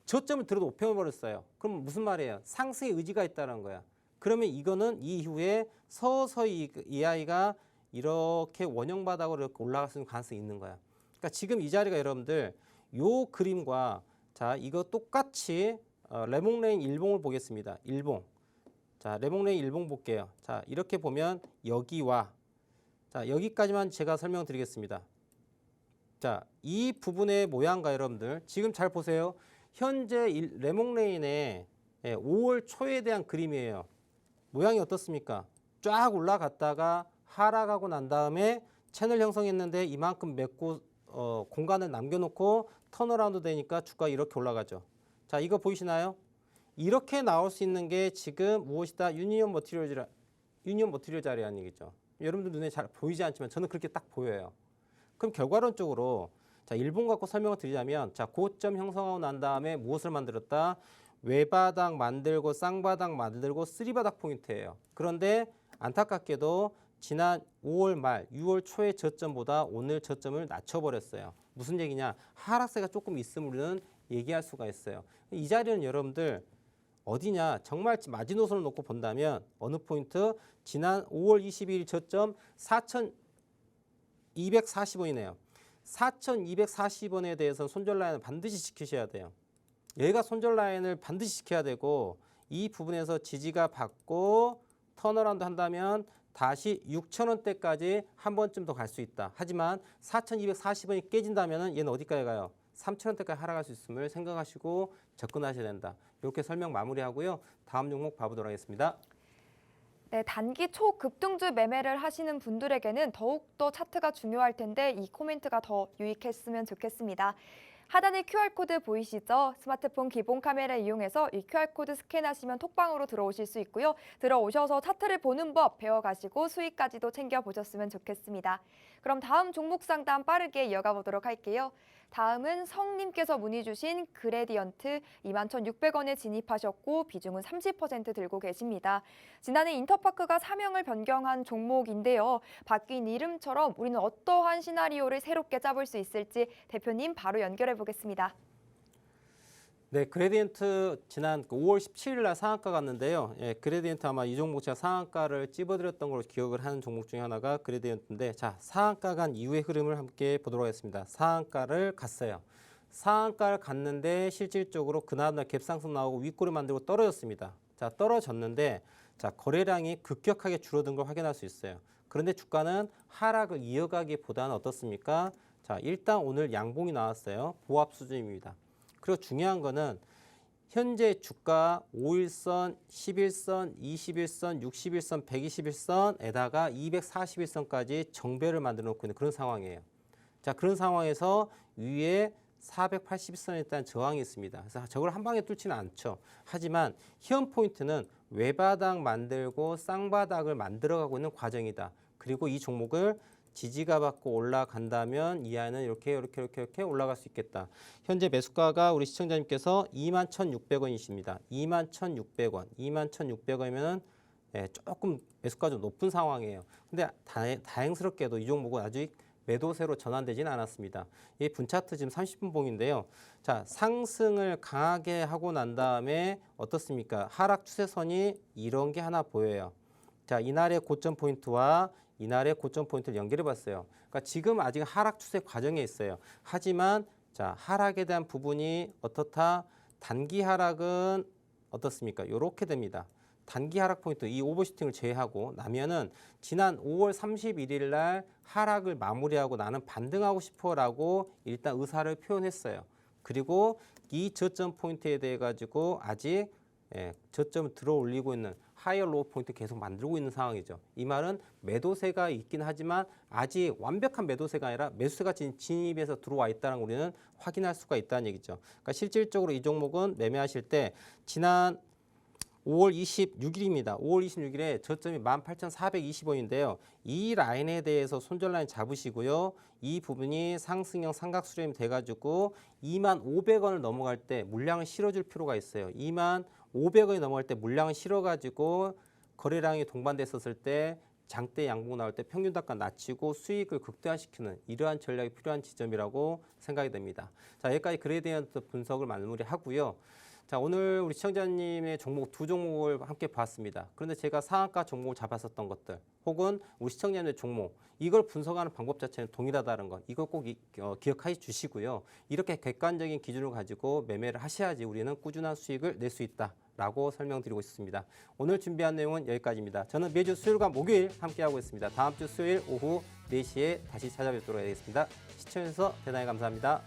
저점을 들어 높여버렸어요. 그럼 무슨 말이에요? 상승의 의지가 있다는 거야. 그러면 이거는 이 이후에 서서히 이 아이가 이렇게 원형 바닥으로 이렇게 올라갈 수 있는 가능성이 있는 거야. 그러니까 지금 이 자리가 여러분들 요 그림과 자, 이거 똑같이 레몽레인 일봉을 보겠습니다. 일봉. 자, 레몽레인 일봉 볼게요. 자, 이렇게 보면 여기와 자, 여기까지만 제가 설명드리겠습니다. 자, 이 부분의 모양과 여러분들 지금 잘 보세요. 현재 레몽레인의 5월 초에 대한 그림이에요. 모양이 어떻습니까? 쫙 올라갔다가 하락하고 난 다음에 채널 형성했는데 이만큼 맺고 공간을 남겨놓고 턴어라운드 되니까 주가 이렇게 올라가죠. 자, 이거 보이시나요? 이렇게 나올 수 있는 게 지금 무엇이다? 유니온 머티리얼 자리 아니겠죠. 여러분들 눈에 잘 보이지 않지만 저는 그렇게 딱 보여요. 그럼 결과론적으로 자, 일본 갖고 설명을 드리자면 자, 고점 형성하고 난 다음에 무엇을 만들었다? 외바닥 만들고 쌍바닥 만들고 쓰리바닥 포인트예요. 그런데 안타깝게도 지난 5월 말 6월 초의 저점보다 오늘 저점을 낮춰버렸어요. 무슨 얘기냐? 하락세가 조금 있음을 우리는 얘기할 수가 있어요. 이 자리는 여러분들 어디냐? 정말 마지노선을 놓고 본다면 어느 포인트? 지난 5월 22일 저점 4,240원이네요. 4,240원에 대해서 손절 라인을 반드시 지키셔야 돼요. 얘가 손절 라인을 반드시 지켜야 되고 이 부분에서 지지가 받고 턴어라운드 한다면 다시 6,000원대까지 한 번쯤 더 갈 수 있다. 하지만 4,240원이 깨진다면 얘는 어디까지 가요? 3,000원대까지 하락할 수 있음을 생각하시고 접근하셔야 된다. 이렇게 설명 마무리하고요. 다음 종목 봐보도록 하겠습니다. 네, 단기 초급등주 매매를 하시는 분들에게는 더욱더 차트가 중요할 텐데 이 코멘트가 더 유익했으면 좋겠습니다. 하단에 QR코드 보이시죠? 스마트폰 기본 카메라 이용해서 이 QR코드 스캔하시면 톡방으로 들어오실 수 있고요. 들어오셔서 차트를 보는 법 배워가시고 수익까지도 챙겨보셨으면 좋겠습니다. 그럼 다음 종목 상담 빠르게 이어가 보도록 할게요. 다음은 성님께서 문의 주신 그레디언트 21,600원에 진입하셨고 비중은 30% 들고 계십니다. 지난해 인터파크가 사명을 변경한 종목인데요. 바뀐 이름처럼 우리는 어떠한 시나리오를 새롭게 짜볼 수 있을지 대표님 바로 연결해 보겠습니다. 네, 그레디언트 지난 5월 17일 날 상한가 갔는데요. 예, 그레디언트 아마 이 종목 제가 상한가를 찝어드렸던 걸로 기억을 하는 종목 중에 하나가 그레디언트인데 자, 상한가 간 이후의 흐름을 함께 보도록 하겠습니다. 상한가를 갔어요. 상한가를 갔는데 실질적으로 그 다음날 갭상승 나오고 윗골을 만들고 떨어졌습니다. 자, 떨어졌는데 자, 거래량이 급격하게 줄어든 걸 확인할 수 있어요. 그런데 주가는 하락을 이어가기보다는 어떻습니까? 자, 일단 오늘 양봉이 나왔어요. 보합 수준입니다. 그리고 중요한 거는 현재 주가 5일선, 11선, 21선, 61선, 121선에다가 241선까지 정배를 만들어 놓고 있는 그런 상황이에요. 자, 그런 상황에서 위에 480선에 일단 저항이 있습니다. 그래서 저걸 한 방에 뚫지는 않죠. 하지만 현 포인트는 외바닥 만들고 쌍바닥을 만들어가고 있는 과정이다. 그리고 이 종목을 지지가 받고 올라간다면 이 안은 이렇게 올라갈 수 있겠다. 현재 매수가가 우리 시청자님께서 21,600원이십니다. 21,600원. 21,600원이면은 예, 조금 매수가 좀 높은 상황이에요. 근데 다행스럽게도 이 종목은 아직 매도세로 전환되지는 않았습니다. 이 분차트 지금 30분 봉인데요. 자, 상승을 강하게 하고 난 다음에 어떻습니까? 하락 추세선이 이런 게 하나 보여요. 자, 이날의 고점 포인트와 이날의 고점 포인트를 연결해 봤어요. 그러니까 지금 아직 하락 추세 과정에 있어요. 하지만 자, 하락에 대한 부분이 어떻다? 단기 하락은 어떻습니까? 이렇게 됩니다. 단기 하락 포인트 이 오버슈팅을 제외하고 나면은 지난 5월 31일 날 하락을 마무리하고 나는 반등하고 싶어라고 일단 의사를 표현했어요. 그리고 이 저점 포인트에 대해 가지고 아직 저점을 들어 올리고 있는 하이어 로우 포인트 계속 만들고 있는 상황이죠. 이 말은 매도세가 있긴 하지만 아직 완벽한 매도세가 아니라 매수세가 진입해서 들어와 있다는 걸 우리는 확인할 수가 있다는 얘기죠. 그러니까 실질적으로 이 종목은 매매하실 때 지난 5월 26일입니다. 5월 26일에 저점이 18,420원인데요. 이 라인에 대해서 손절 라인 잡으시고요. 이 부분이 상승형 삼각수렴이 돼가지고 25,500원을 넘어갈 때 물량을 실어줄 필요가 있어요. 25,500원이 넘어갈 때 물량을 실어가지고 거래량이 동반됐었을 때 장대 양봉 나올 때 평균 단가 낮추고 수익을 극대화시키는 이러한 전략이 필요한 지점이라고 생각이 됩니다. 자, 여기까지 그레디언트 분석을 마무리하고요. 자, 오늘 우리 시청자님의 종목 두 종목을 함께 봤습니다. 그런데 제가 상한가 종목을 잡았었던 것들 혹은 우리 시청자님의 종목 이걸 분석하는 방법 자체는 동일하다는 것 이거 꼭 기억해 주시고요. 이렇게 객관적인 기준을 가지고 매매를 하셔야지 우리는 꾸준한 수익을 낼 수 있다라고 설명드리고 있습니다. 오늘 준비한 내용은 여기까지입니다. 저는 매주 수요일과 목요일 함께하고 있습니다. 다음 주 수요일 오후 4시에 다시 찾아뵙도록 하겠습니다. 시청해주셔서 대단히 감사합니다.